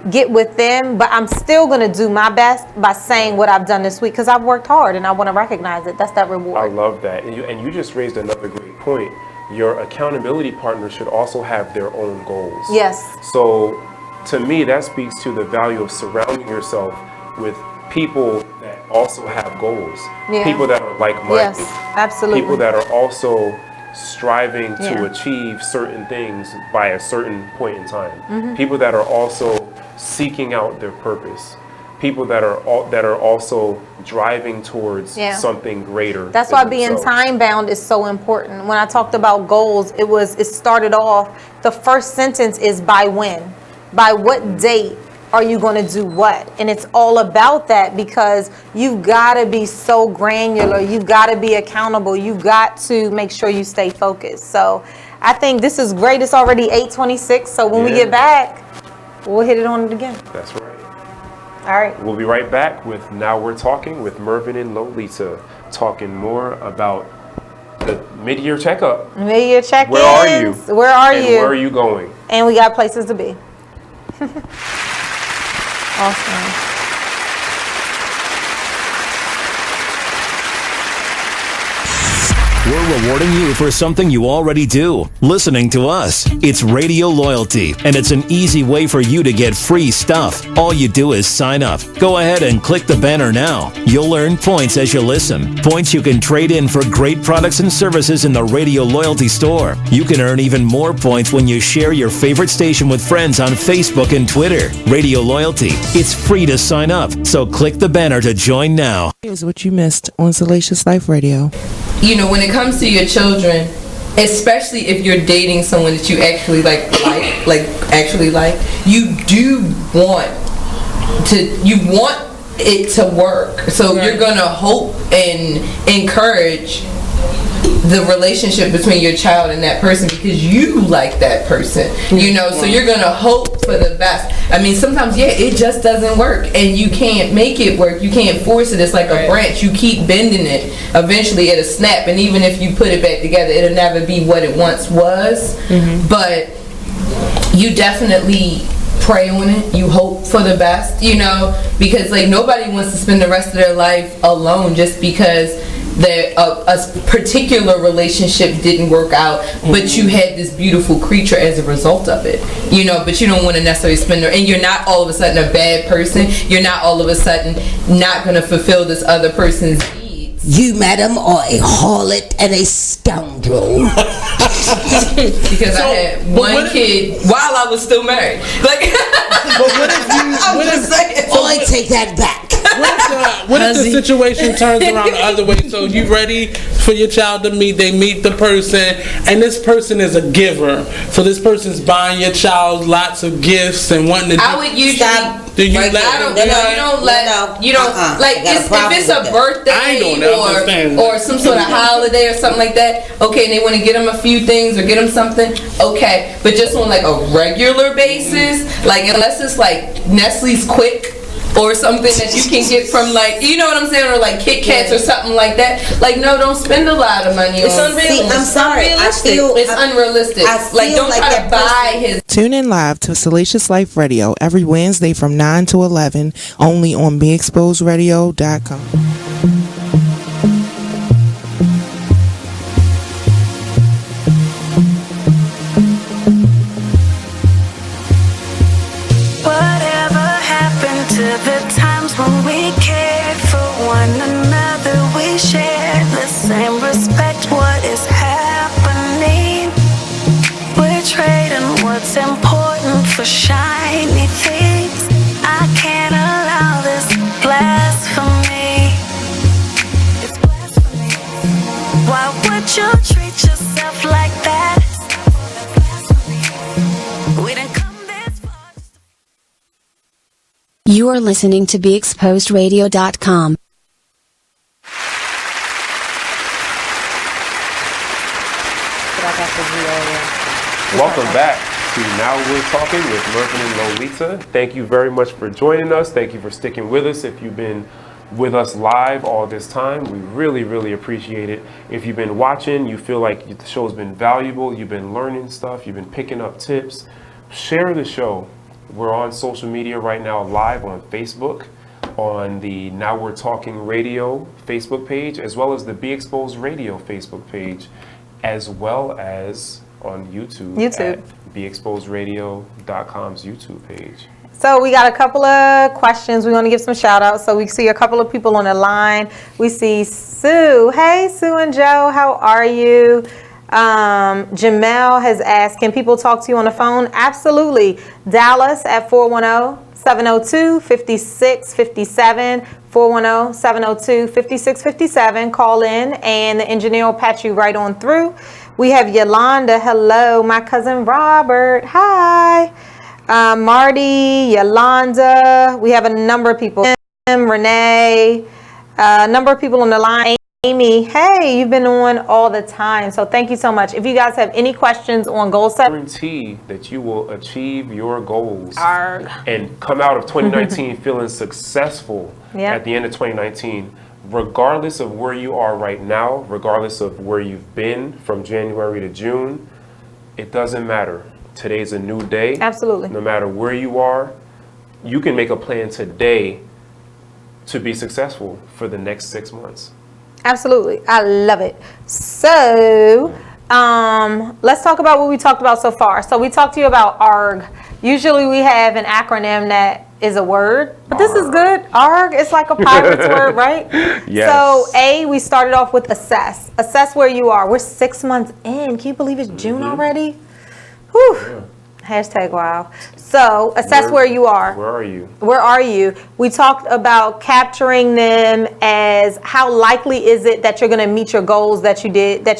get with them, but I'm still gonna do my best by saying what I've done this week because I've worked hard and I wanna recognize it. That's that reward. I love that. And you just raised another great point. Your accountability partner should also have their own goals. Yes. So to me, that speaks to the value of surrounding yourself with people that also have goals. Yeah. People that are like-minded. Yes, absolutely. People that are also striving to achieve certain things by a certain point in time. People that are also seeking out their purpose. People that are also driving towards something greater. That's why being time bound is so important. When I talked about goals, it started off, the first sentence is by when? By what date are you going to do what? And it's all about that because you've got to be so granular. You've got to be accountable. You've got to make sure you stay focused. So I think this is great. It's already 8:26. So when we get back, we'll hit it on it again. That's right. All right. We'll be right back with Now We're Talking with Mervin and Lolita, talking more about the mid-year checkup. Mid-year check-ins. Where are you? Where are you? Where are you going? And we got places to be. Awesome. We're rewarding you for something you already do, listening to us. It's Radio Loyalty, and it's an easy way for you to get free stuff. All you do is sign up. Go ahead and click the banner now. You'll earn points as you listen. Points you can trade in for great products and services in the Radio Loyalty store. You can earn even more points when you share your favorite station with friends on Facebook and Twitter. Radio Loyalty. It's free to sign up, so click the banner to join now. Here's what you missed on Salacious Life Radio. You know, when it comes to your children, especially if you're dating someone that you actually like, you do want it to work. So you're gonna hope and encourage the relationship between your child and that person because you like that person, you know, so you're gonna hope for the best. I mean, sometimes, it just doesn't work, and you can't make it work. You can't force it. It's like a branch. You keep bending it. Eventually, it'll snap, and even if you put it back together, it'll never be what it once was. But you definitely pray on it. You hope for the best, you know, because like nobody wants to spend the rest of their life alone just because a particular relationship didn't work out, but you had this beautiful creature as a result of it, you know. But you don't want to necessarily spend and you're not all of a sudden a bad person. You're not all of a sudden not going to fulfill this other person's needs. You, madam, are a harlot and a scoundrel. Because I had one kid while I was still married. Like, but what if you? I take that back. What if the situation turns around the other way? So you ready for your child to meet? They meet the person, and this person is a giver. So this person's buying your child lots of gifts and wanting to. I would usually. Do you like, let? You don't like if it's a birthday or some sort of holiday or something like that. Okay, and they want to get them a few things or get them something. Okay, but just on like a regular basis, like unless it's like Nestle's Quick or something that you can get from like, you know what I'm saying, or like Kit Kats or something like that. Like, no, don't spend a lot of money. It's unrealistic. I'm sorry. It's unrealistic. Like, don't try to buy his. Tune in live to Salacious Life Radio every Wednesday from 9 to 11, only on BeExposedRadio.com. The times when we cared for one another, we shared the same respect. What is happening? We're trading what's important for shiny things. I can't allow this blasphemy. It's blasphemy. Why would you treat yourself like that? We didn't come this far. You are listening to BeExposedRadio.com. Welcome back to Now We're Talking with Mervin and Lolita. Thank you very much for joining us. Thank you for sticking with us. If you've been with us live all this time, we really, really appreciate it. If you've been watching, you feel like the show's been valuable, you've been learning stuff, you've been picking up tips, share the show. We're on social media right now, live on Facebook, on the Now We're Talking Radio Facebook page, as well as the Be Exposed Radio Facebook page, as well as on YouTube. At BeExposedRadio.com's YouTube page. So we got a couple of questions. We want to give some shout outs. So we see a couple of people on the line. We see Sue. Hey, Sue and Joe, how are you? Jamel has asked, can people talk to you on the phone? Absolutely. Dallas at 410-702-5657, 410-702-5657. Call in and the engineer will patch you right on through. We have Yolanda. Hello. My cousin Robert. Hi. Marty, Yolanda. We have a number of people. Renee. A number of people on the line. Amy, hey, you've been on all the time, so thank you so much. If you guys have any questions on goal setting, guarantee that you will achieve your goals Arg. and come out of 2019 feeling successful at the end of 2019, regardless of where you are right now, regardless of where you've been from January to June. It doesn't matter. Today's a new day. Absolutely. No matter where you are, you can make a plan today to be successful for the next 6 months. Absolutely. I love it. So let's talk about what we talked about so far. So we talked to you about ARG. Usually we have an acronym that is a word, but this is good. ARG, it's like a pirate's word, right? Yes. So A, we started off with assess. Assess where you are. We're 6 months in. Can you believe it's June already? Whew. Yeah. Hashtag wow. So assess where you are. Where are you? Where are you? We talked about capturing them as how likely is it that you're going to meet your goals that you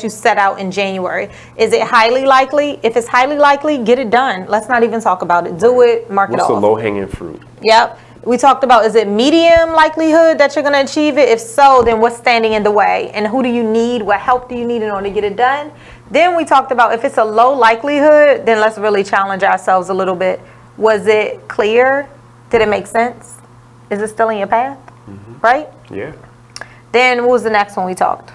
set out in January. Is it highly likely? If it's highly likely, get it done. Let's not even talk about it. Do it, mark it off. What's the low-hanging fruit? Yep. We talked about, is it medium likelihood that you're going to achieve it? If so, then what's standing in the way? And who do you need? What help do you need in order to get it done? Then we talked about, if it's a low likelihood, then let's really challenge ourselves a little bit. Was it clear? Did it make sense? Is it still in your path? Right? Yeah. Then what was the next one we talked?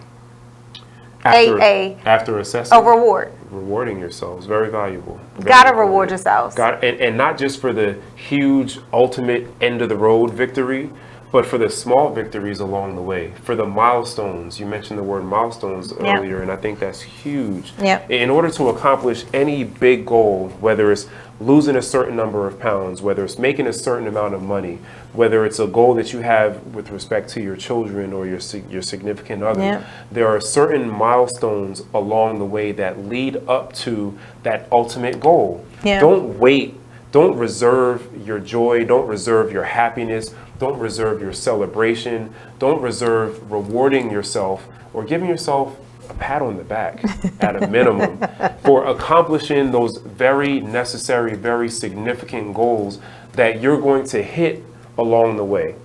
After assessing. Reward. Rewarding yourselves, very valuable. Gotta reward yourselves. And not just for the huge, ultimate, end of the road victory, but for the small victories along the way, for the milestones. You mentioned the word milestones earlier, and I think that's huge. In order to accomplish any big goal, whether it's losing a certain number of pounds, whether it's making a certain amount of money, whether it's a goal that you have with respect to your children or your significant other, there are certain milestones along the way that lead up to that ultimate goal. Don't wait. Don't reserve your joy. Don't reserve your happiness. Don't reserve your celebration. Don't reserve rewarding yourself or giving yourself a pat on the back at a minimum for accomplishing those very necessary, very significant goals that you're going to hit along the way.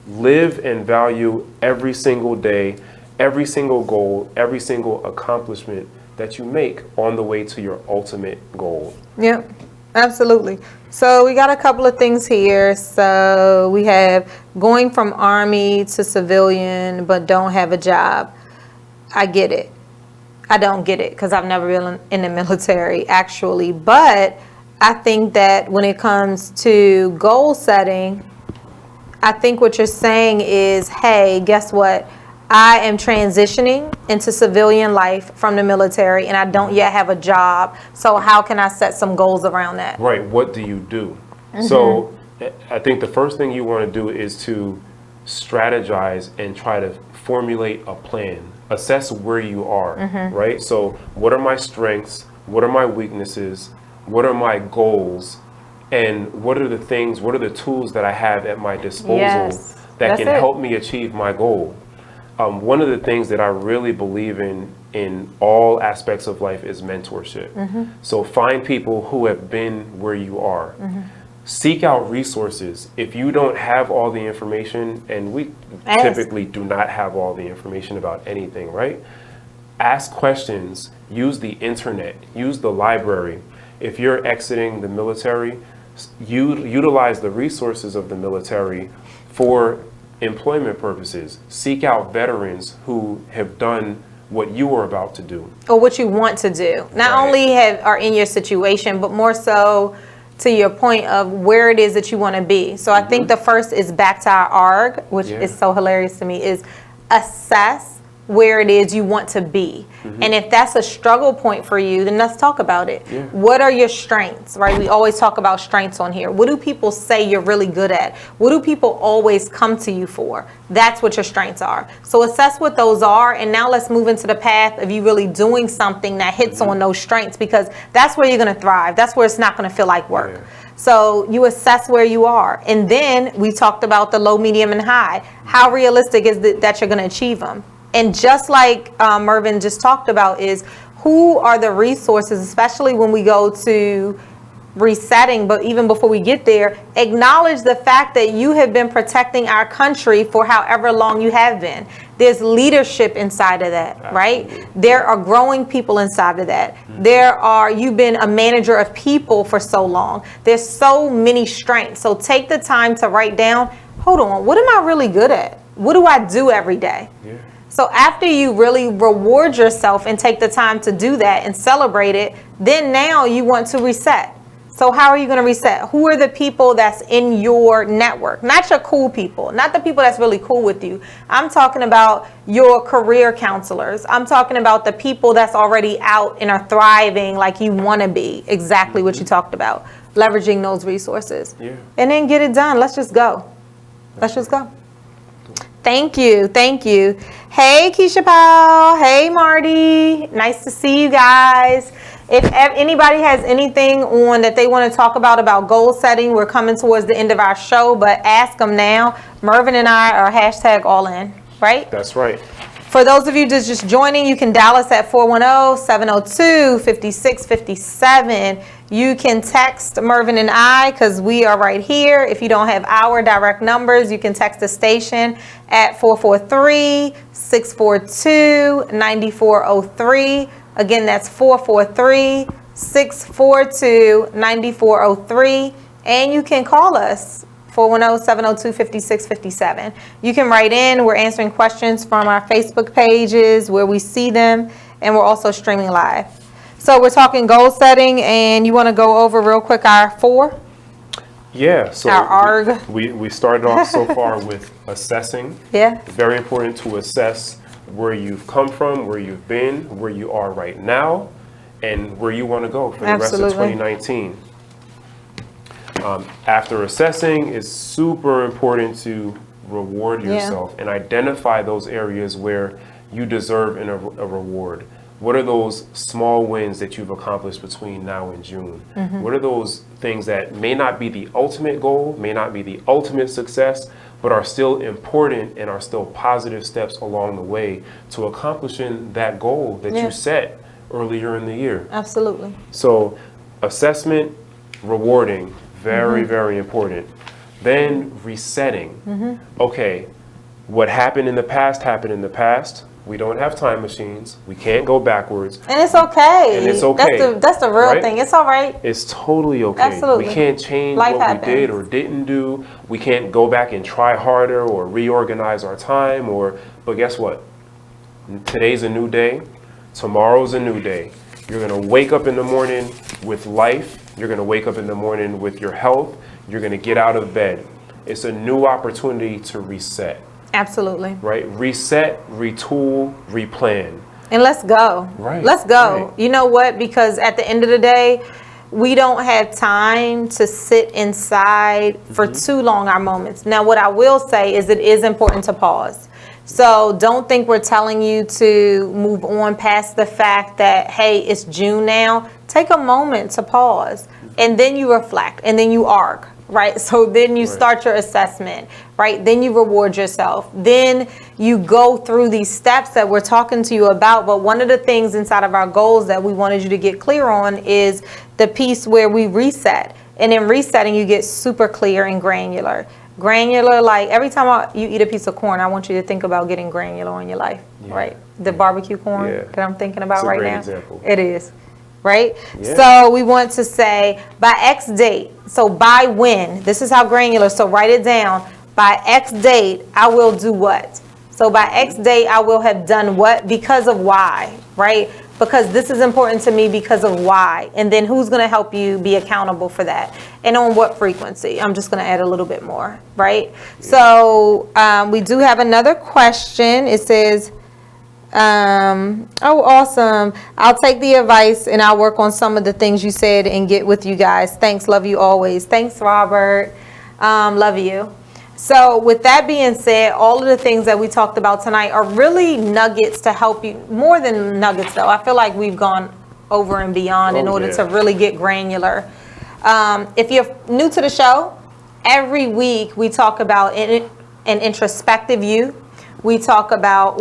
Live and value every single day, every single goal, every single accomplishment that you make on the way to your ultimate goal. Yep, absolutely. So we got a couple of things here. So we have going from Army to civilian but don't have a job. I get it. I don't get it because I've never been in the military actually. But I think that when it comes to goal setting, I think what you're saying is, hey, guess what? I am transitioning into civilian life from the military and I don't yet have a job. So how can I set some goals around that? Right. What do you do? So I think the first thing you want to do is to strategize and try to formulate a plan. Assess where you are, right? So what are my strengths? What are my weaknesses? What are my goals? And what are the things, what are the tools that I have at my disposal that can help me achieve my goal? One of the things that I really believe in all aspects of life is mentorship. So find people who have been where you are. Seek out resources. If you don't have all the information, and we typically do not have all the information about anything, right? Ask questions, use the internet, use the library. If you're exiting the military, utilize the resources of the military for employment purposes. Seek out veterans who have done what you are about to do. Or what you want to do. Not only are in your situation, but more so to your point of where it is that you want to be. So I think the first is back to our ARG, which is so hilarious to me, is assess where it is you want to be. And if that's a struggle point for you, then let's talk about it. What are your strengths, right? We always talk about strengths on here. What do people say you're really good at? What do people always come to you for? That's what your strengths are. So assess what those are, and now let's move into the path of you really doing something that hits on those strengths, because that's where you're going to thrive. That's where it's not going to feel like work. So you assess where you are. And then we talked about the low, medium, and high. How realistic is it that you're going to achieve them? And just like Mervin just talked about, is who are the resources, especially when we go to resetting, but even before we get there, acknowledge the fact that you have been protecting our country for however long you have been. There's leadership inside of that, right? There are growing people inside of that. You've been a manager of people for so long. There's so many strengths. So take the time to write down, hold on, what am I really good at? What do I do every day? So after you really reward yourself and take the time to do that and celebrate it, then now you want to reset. So how are you going to reset? Who are the people that's in your network? Not your cool people, not the people that's really cool with you. I'm talking about your career counselors. I'm talking about the people that's already out and are thriving like you want to be. Exactly what you talked about. Leveraging those resources. And then get it done. Let's just go. Let's just go. Thank you. Thank you. Hey, Keisha Powell. Hey, Marty. Nice to see you guys. If anybody has anything on that they want to talk about goal setting, we're coming towards the end of our show, but ask them now. Mervin and I are hashtag all in, right? That's right. For those of you just joining, you can dial us at 410-702-5657. You can text Mervin and I because we are right here. If you don't have our direct numbers, you can text the station at 443-642-9403. Again, that's 443-642-9403. And you can call us, 410-702-5657. You can write in. We're answering questions from our Facebook pages where we see them, and we're also streaming live. So we're talking goal setting, and you want to go over real quick our 4? Yeah, so our ARG. We started off so far with assessing. Yeah. It's very important to assess where you've come from, where you've been, where you are right now, and where you want to go for the rest of 2019. After assessing, it's super important to reward yourself and identify those areas where you deserve a reward. What are those small wins that you've accomplished between now and June? What are those things that may not be the ultimate goal, may not be the ultimate success, but are still important and are still positive steps along the way to accomplishing that goal that you set earlier in the year? Absolutely. So assessment, rewarding, very, very important. Then resetting. Okay, what happened in the past happened in the past. We don't have time machines. We can't go backwards. And it's okay. And it's okay. That's the real thing. It's all right. It's totally okay. Absolutely. We can't change Life what happens. we did or didn't do. We can't go back and try harder or reorganize our time but guess what? Today's a new day. Tomorrow's a new day. You're going to wake up in the morning with life. You're going to wake up in the morning with your health. You're going to get out of bed. It's a new opportunity to reset. Absolutely. Right? Reset, retool, replan. And let's go. Right. Let's go. Right. You know what? Because at the end of the day, we don't have time to sit inside for too long our moments. Now, what I will say is it is important to pause. So don't think we're telling you to move on past the fact that, hey, it's June now. Take a moment to pause, and then you reflect, and then you arc. Right? So then you start your assessment, right? Then you reward yourself. Then you go through these steps that we're talking to you about. But one of the things inside of our goals that we wanted you to get clear on is the piece where we reset. And in resetting, you get super clear and granular. Granular, like every time you eat a piece of corn, I want you to think about getting granular in your life, right? The barbecue corn that I'm thinking about right now. Example. It is. Right? Yeah. So we want to say by X date, so by when, this is how granular, so write it down. By X date, I will do what? So by X date, I will have done what? Because of why, right? Because this is important to me because of why. And then who's going to help you be accountable for that? And on what frequency? I'm just going to add a little bit more, right? So we do have another question. It says, oh, awesome. I'll take the advice and I'll work on some of the things you said and get with you guys. Thanks. Love you always. Thanks, Robert. Love you. So with that being said, all of the things that we talked about tonight are really nuggets to help you. More than nuggets, though. I feel like we've gone over and beyond in order to really get granular. If you're new to the show, every week we talk about an introspective you. We talk about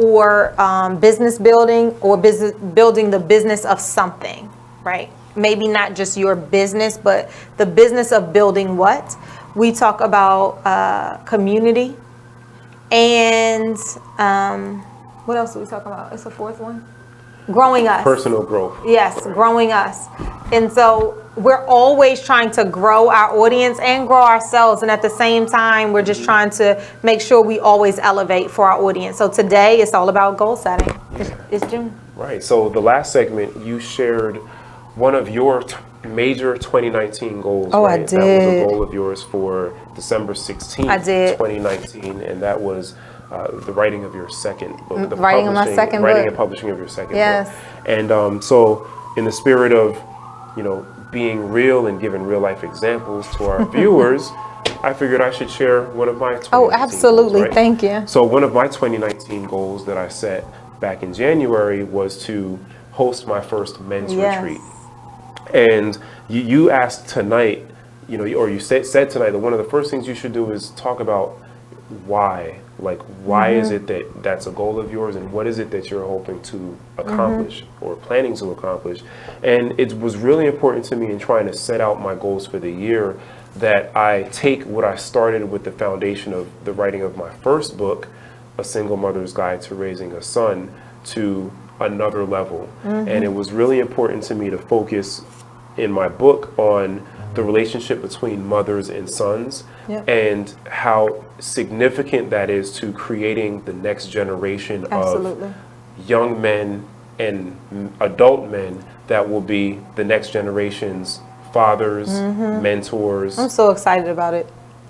business building or building the business of something, right? Maybe not just your business, but the business of building what? We talk about community. And what else do we talk about? It's a fourth one. Growing us. Personal growth. Yes, growing us. And so we're always trying to grow our audience and grow ourselves. And at the same time, we're just trying to make sure we always elevate for our audience. So today, it's all about goal setting. It's June. Right. So the last segment, you shared one of your major 2019 goals. Oh, right? I did. That was a goal of yours for December 16th, I did. 2019. And that was the writing of your second book. The Writing of my second writing book. and publishing of your second Yes. book. And so in the spirit of, being real and giving real life examples to our viewers, I figured I should share one of my 2019 Oh, absolutely. goals, right? Thank you. So one of my 2019 goals that I set back in January was to host my first men's retreat. And you asked tonight, or you said tonight that one of the first things you should do is talk about, why. Like, why is it that that's a goal of yours, and what is it that you're hoping to accomplish or planning to accomplish? And it was really important to me in trying to set out my goals for the year that I take what I started with the foundation of the writing of my first book, A Single Mother's Guide to Raising a Son, to another level. And it was really important to me to focus in my book on the relationship between mothers and sons, and how significant that is to creating the next generation of young men and adult men that will be the next generation's fathers, mentors. I'm so excited about it.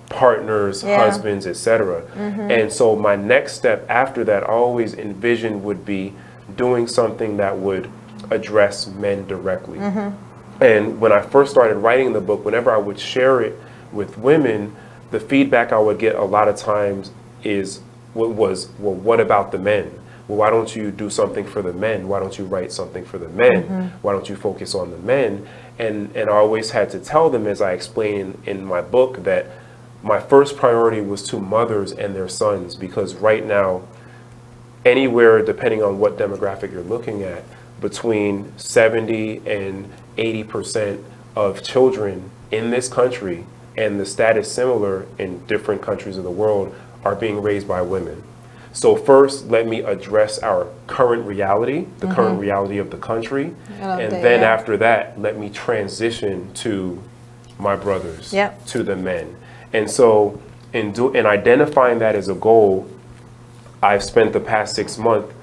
Partners, husbands, etc. And so my next step after that, I always envisioned would be doing something that would address men directly. And when I first started writing the book, whenever I would share it with women, the feedback I would get a lot of times was, well, what about the men? Well, why don't you do something for the men? Why don't you write something for the men? Why don't you focus on the men? And I always had to tell them, as I explain in my book, that my first priority was to mothers and their sons, because right now, anywhere, depending on what demographic you're looking at, between 70 and 80% of children in this country, and the stat is similar in different countries of the world, are being raised by women. So first, let me address our current reality, the current reality of the country, and then after that, let me transition to my brothers, to the men. And so in identifying that as a goal, I've spent the past 6 months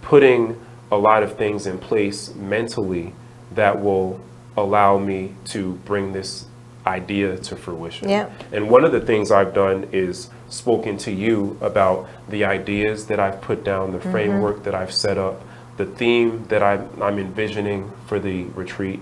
putting a lot of things in place mentally that will allow me to bring this idea to fruition. And one of the things I've done is spoken to you about the ideas that I've put down, the framework that I've set up, the theme that I'm envisioning for the retreat.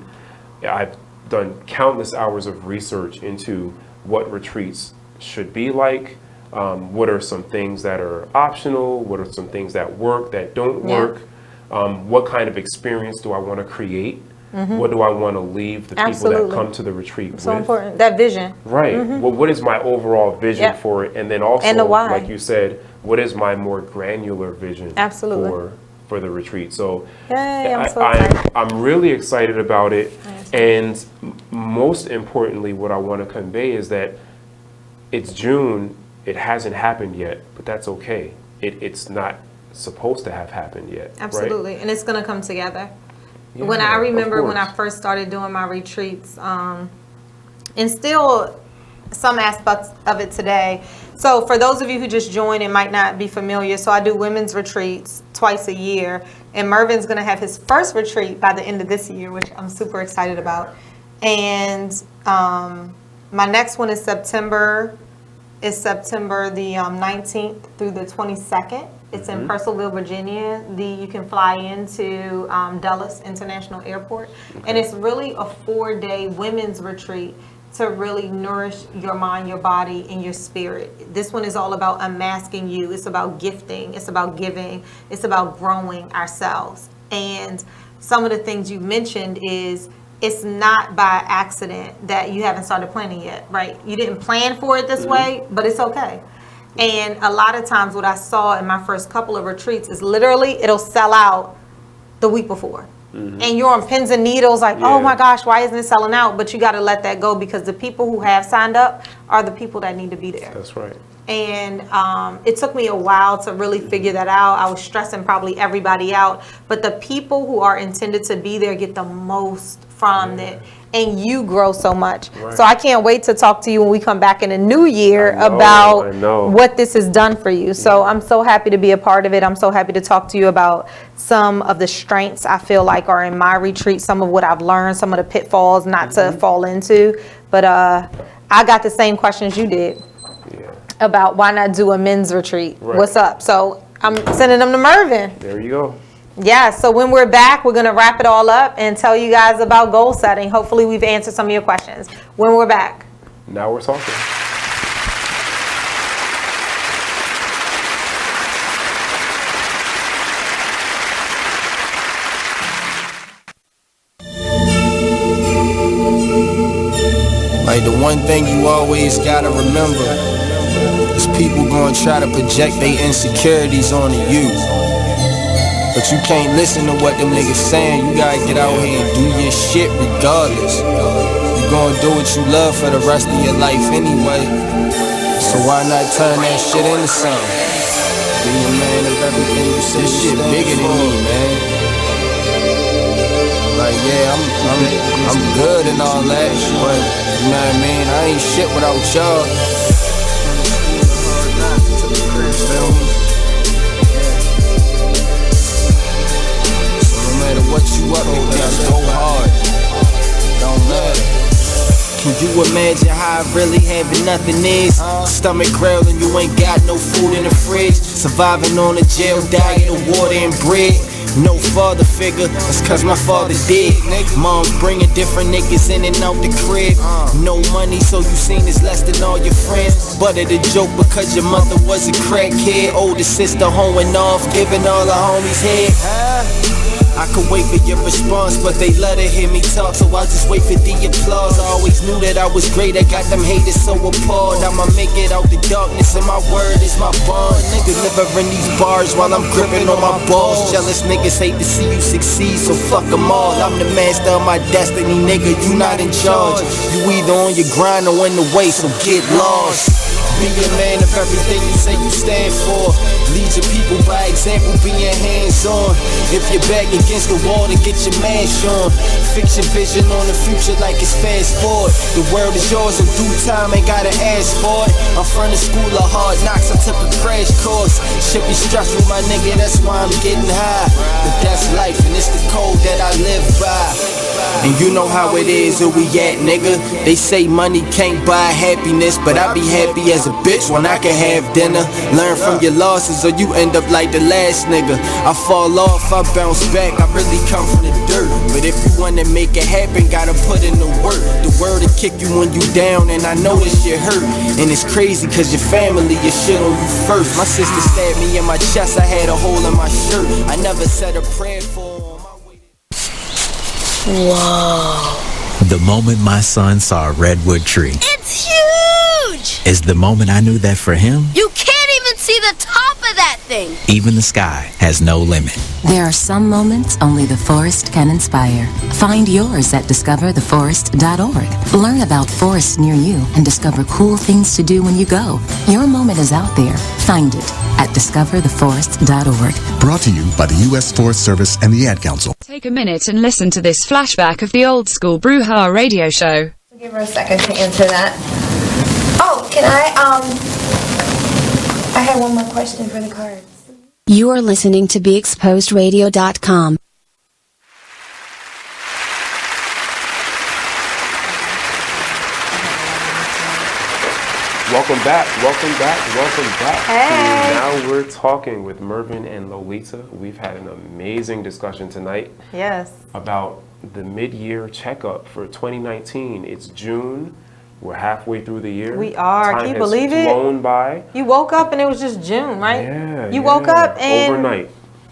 I've done countless hours of research into what retreats should be like, what are some things that are optional, what are some things that work, that don't work, what kind of experience do I want to create, what do I want to leave the people that come to the retreat with. So important, that vision. Right. Well, what is my overall vision for it? And then also, and the why. Like you said, what is my more granular vision for the retreat? So, I'm really excited about it. And most importantly, what I want to convey is that it's June, it hasn't happened yet, but that's okay. It's not supposed to have happened yet. Absolutely. Right? And it's going to come together. When I remember when I first started doing my retreats, and still some aspects of it today. So for those of you who just joined and might not be familiar, so I do women's retreats twice a year, and Mervin's going to have his first retreat by the end of this year, which I'm super excited about. And my next one is September the 19th through the 22nd. It's in Purcellville, Virginia. You can fly into Dulles International Airport. And it's really a 4-day women's retreat to really nourish your mind, your body, and your spirit. This one is all about unmasking you. It's about gifting. It's about giving. It's about growing ourselves. And some of the things you mentioned is it's not by accident that you haven't started planning yet, right? You didn't plan for it this way, but it's okay. And a lot of times what I saw in my first couple of retreats is literally it'll sell out the week before. And you're on pins and needles like, oh my gosh, why isn't it selling out? But you got to let that go, because the people who have signed up are the people that need to be there. That's right. And it took me a while to really figure that out. I was stressing probably everybody out. But the people who are intended to be there get the most from it. And you grow so much. So I can't wait to talk to you when we come back in the new year about what this has done for you. So I'm so happy to be a part of it. I'm so happy to talk to you about some of the strengths I feel like are in my retreat, some of what I've learned, some of the pitfalls not to fall into. But I got the same questions you did about why not do a men's retreat. What's up? So I'm sending them to Mervin. There you go. Yeah, so when we're back, we're going to wrap it all up and tell you guys about goal setting. Hopefully we've answered some of your questions. When we're back. Now we're talking. Like the one thing you always gotta remember Cause people gonna try to project their insecurities onto you. But you can't listen to what them niggas saying. You gotta get out here and do your shit regardless. You gonna do what you love for the rest of your life anyway. So why not turn that shit into something? Be a man of everything you say. This shit bigger than me, man. Like yeah, I'm good and all that, but you know what I mean? I ain't shit without y'all. Feel me? What you up against, go hard, don't matter. Can you imagine how I really having nothing is? Stomach growling, you ain't got no food in the fridge. Surviving on a jail diet of water and bread. No father figure, that's cause my father dead. Mom's bringing different niggas in and out the crib. No money, so you seen it's less than all your friends. But it a joke because your mother was a crackhead. Older sister hoeing off, giving all the homies head. I could wait for your response, but they love to hear me talk, so I'll just wait for the applause. I always knew that I was great, I got them haters so appalled. I'ma make it out the darkness, and my word is my bond. Delivering these bars while I'm gripping on my balls. Jealous niggas hate to see you succeed, so fuck them all. I'm the master of my destiny, nigga, you not in charge. You either on your grind or in the way, so get lost. Be a man of everything you say you stand for. Lead your people by example, being hands-on. If you're back against the wall, then get your mash on. Fix your vision on the future like it's fast forward. The world is yours in due time, ain't gotta ask for it. I'm from the school of hard knocks, I took a crash course. Shit be stressful, my nigga, that's why I'm getting high. But that's life, and it's the code that I live by. And you know how it is, where we at, nigga. They say money can't buy happiness, but I be happy as a bitch when I can have dinner. Learn from your losses or you end up like the last nigga. I fall off, I bounce back, I really come from the dirt. But if you wanna make it happen, gotta put in the work. The word will kick you when you down, and I know this shit hurt. And it's crazy cause your family, your shit on you first. My sister stabbed me in my chest, I had a hole in my shirt. I never said a prayer for her. Whoa. The moment my son saw a redwood tree. It's huge! Is the moment I knew that for him, You can't even see the top of that thing! even the sky has no limit. There are some moments only the forest can inspire. Find yours at discovertheforest.org. Learn about forests near you and discover cool things to do when you go. Your moment is out there. Find it at discovertheforest.org. Brought to you by the U.S. Forest Service and the Ad Council. Take a minute and listen to this flashback of the old school Brouhaha radio show. Give her a second to answer that. Oh, can I had one more question for the cards. You are listening to BeExposedRadio.com. Welcome back. Hey. Now we're talking with Mervin and Lolita. We've had an amazing discussion tonight. Yes. About the mid-year checkup for 2019. It's June. We're halfway through the year. We are. Time Can you has believe it? flown by. You woke up and it was just June, right? Yeah. You woke up and overnight.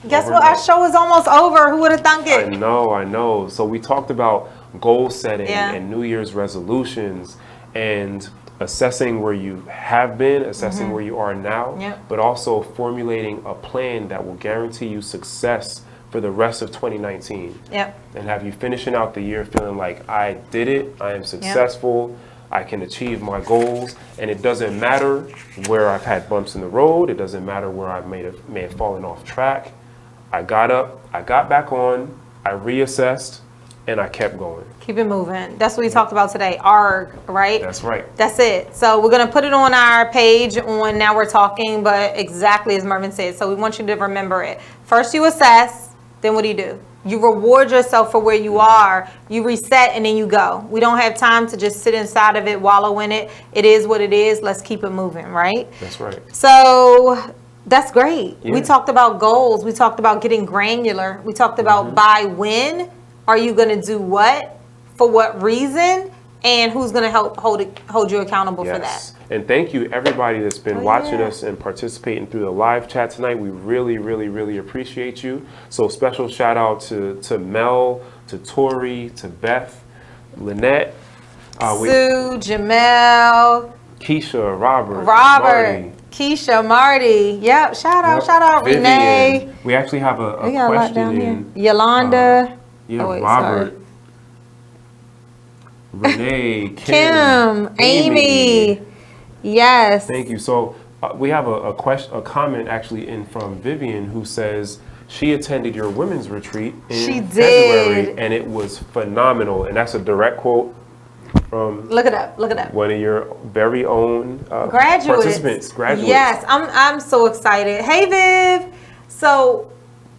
Guess what? Our show is almost over. Who would have thunk it? I know. So we talked about goal setting Yeah. and New Year's resolutions and assessing where you have been, assessing where you are now, Yep. but also formulating a plan that will guarantee you success for the rest of 2019. Yep. And have you finishing out the year feeling like I did it, I am successful, I can achieve my goals, and it doesn't matter where I've had bumps in the road, it doesn't matter where I may have fallen off track. I got up, I got back on, I reassessed, and I kept going. Keep it moving. That's what we talked about today. ARG, right? That's right. That's it. So we're going to put it on our page on Now We're Talking, but exactly as Mervin said. So we want you to remember it. First you assess, then what do? You reward yourself for where you are. You reset and then you go. We don't have time to just sit inside of it, wallow in it. It is what it is. Let's keep it moving, right? That's right. So that's great. Yeah. We talked about goals. We talked about getting granular. We talked about by when are you going to do what, for what reason, and who's going to help hold you accountable for that. And thank you everybody that's been watching us and participating through the live chat tonight. We really, really, really appreciate you. So special shout out to Mel, to Tori, to Beth, Lynette, Sue, Jamel, Keisha, Robert, Marty. Keisha, Marty. Yep. Shout out, Vivian. Renee. We actually have a We got a lot question down in. here. Yolanda. Robert. Sorry. Renee, Kim, Amy. Yes. Thank you. So we have a comment actually in from Vivian who says she attended your women's retreat in February and it was phenomenal. And that's a direct quote from look it up. One of your very own graduates. Graduates. Yes, I'm so excited. Hey Viv. So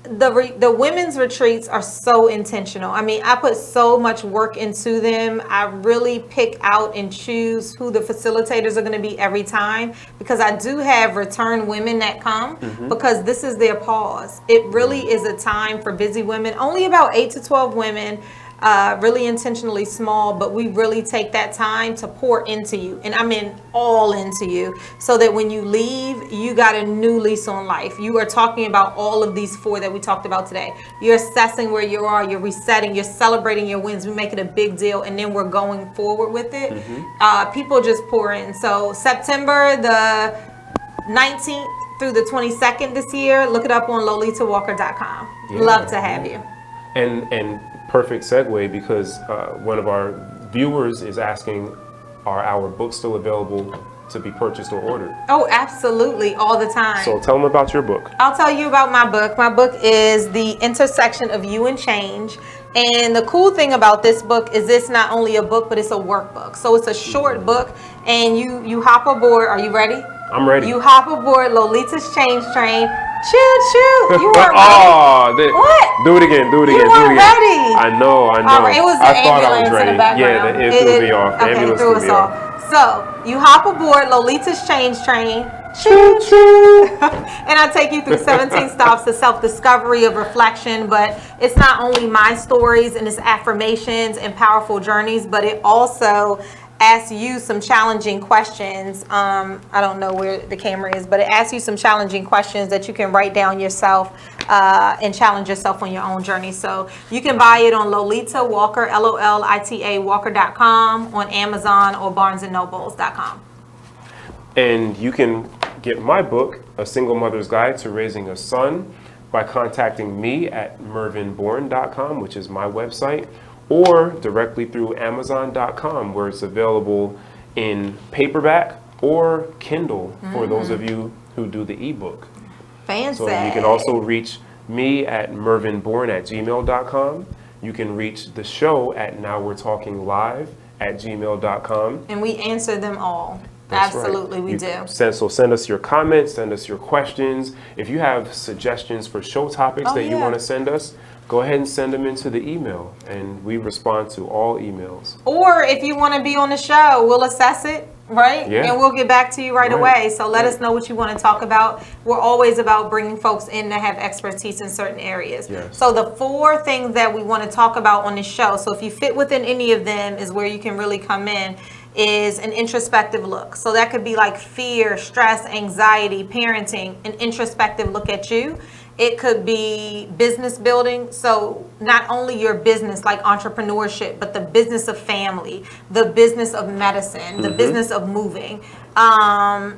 the women's retreats are so intentional. I mean, I put so much work into them. I really pick out and choose who the facilitators are going to be every time, because I do have return women that come because this is their pause. It really is a time for busy women. Only about 8 to 12 women. Really intentionally small, but we really take that time to pour into you, and I mean all into you, so that when you leave, you got a new lease on life. You are talking about all of these 4 that we talked about today. You're assessing where you are, you're resetting, you're celebrating your wins, we make it a big deal, and then we're going forward with it. People just pour in. So September the 19th through the 22nd this year, look it up on lolitawalker.com. Love to have you. And perfect segue, because one of our viewers is asking, are our books still available to be purchased or ordered? Oh, absolutely, all the time. So tell them about your book. I'll tell you about my book. My book is The Intersection of You and Change. And the cool thing about this book is it's not only a book, but it's a workbook. So it's a short book, and you hop aboard. Are you ready? I'm ready. You hop aboard Lolita's Change Train. Choo choo. You weren't ready. What? Do it again. You weren't ready. I know. All right, it was the ambulance in the background. Yeah, it threw me off. The ambulance threw me us off. So you hop aboard Lolita's Change Train. Choo choo. And I take you through 17 stops of self-discovery, of reflection, but it's not only my stories and it's affirmations and powerful journeys, but it also asks you some challenging questions. I don't know where the camera is, but it asks you some challenging questions that you can write down yourself and challenge yourself on your own journey. So you can buy it on Lolita Walker, Lolita Walker.com, on Amazon or BarnesandNobles.com. And you can get my book, A Single Mother's Guide to Raising a Son, by contacting me at mervinbourne.com, which is my website, or directly through Amazon.com, where it's available in paperback or Kindle for those of you who do the ebook. Fancy. So you can also reach me at mervinbourne@gmail.com. You can reach the show at nowwe'retalkinglive@gmail.com. And we answer them all. That's Absolutely, right. we do. Send us your comments, send us your questions. If you have suggestions for show topics that you want to send us, go ahead and send them into the email, and we respond to all emails. Or if you want to be on the show, we'll assess it, right? Yeah. And we'll get back to you right away. So let us know what you want to talk about. We're always about bringing folks in that have expertise in certain areas. Yes. So the 4 things that we want to talk about on the show, so if you fit within any of them, is where you can really come in, is an introspective look. So that could be like fear, stress, anxiety, parenting, an introspective look at you. It could be business building. So not only your business, like entrepreneurship, but the business of family, the business of medicine, the business of moving.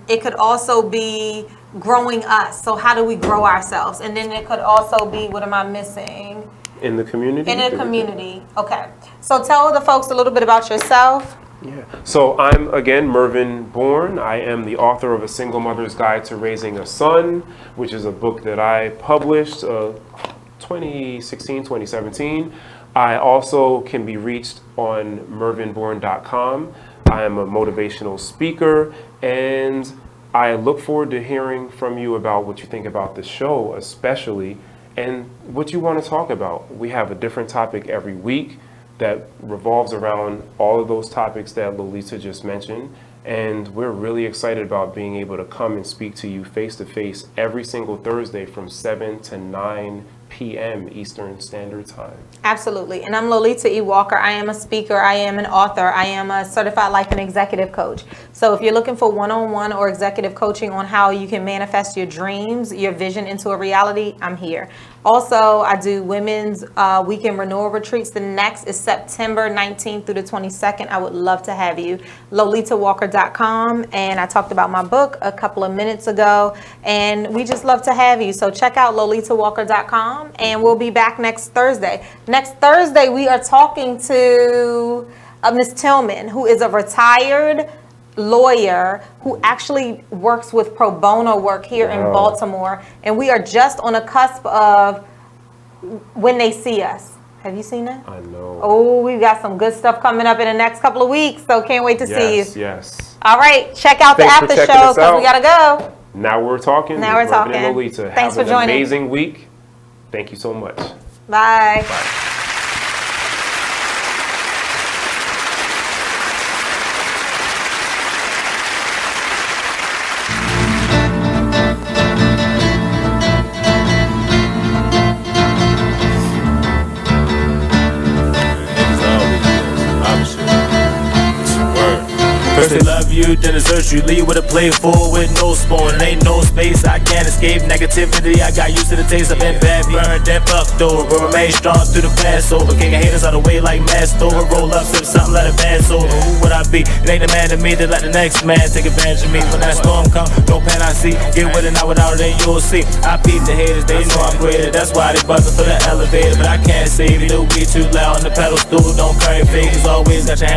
It could also be growing us. So how do we grow ourselves? And then it could also be, what am I missing? In the community? In a community. Okay. So tell the folks a little bit about yourself. Yeah. So I'm, again, Mervin Bourne. I am the author of A Single Mother's Guide to Raising a Son, which is a book that I published 2016, 2017. I also can be reached on mervinbourne.com. I am a motivational speaker, and I look forward to hearing from you about what you think about the show, especially, and what you want to talk about. We have a different topic every week that revolves around all of those topics that Lolita just mentioned. And we're really excited about being able to come and speak to you face to face every single Thursday from 7 to 9 p.m. Eastern Standard Time. Absolutely. And I'm Lolita E. Walker. I am a speaker. I am an author. I am a certified life and executive coach. So if you're looking for one-on-one or executive coaching on how you can manifest your dreams, your vision into a reality, I'm here. Also, I do women's weekend renewal retreats. The next is September 19th through the 22nd. I would love to have you. LolitaWalker.com. And I talked about my book a couple of minutes ago. And we just love to have you. So check out LolitaWalker.com. And we'll be back next Thursday. Next Thursday, we are talking to Miss Tillman, who is a retired lawyer who actually works with pro bono work here in Baltimore, and we are just on the cusp of When They See Us. Have you seen that? I know. Oh, we've got some good stuff coming up in the next couple of weeks, so can't wait to see you. Yes. All right, check out Thanks the after show because we gotta go. Now we're talking. Now we're talking. Mervin and Lolita. Thanks Have for joining. an amazing week. Thank you so much. Bye. Bye. First they love you, then desert you. Leave with a plate full with no spoon. Ain't no space, I can't escape negativity. I got used to the taste. I've been bad, burned, then fucked over. But remain strong through the Passover. Kicking haters out of the way like masked over. Roll up, sip something, let it pass over. Who would I be? It ain't the man to me that let the next man take advantage of me. When that storm come, no pan I see. Get with it, not without it, then you'll see. I beat the haters, they know I'm greater. That's why they buzzing for the elevator. But I can't save it, it'll be too loud on the pedal stool. Don't carry fake, always got your hand.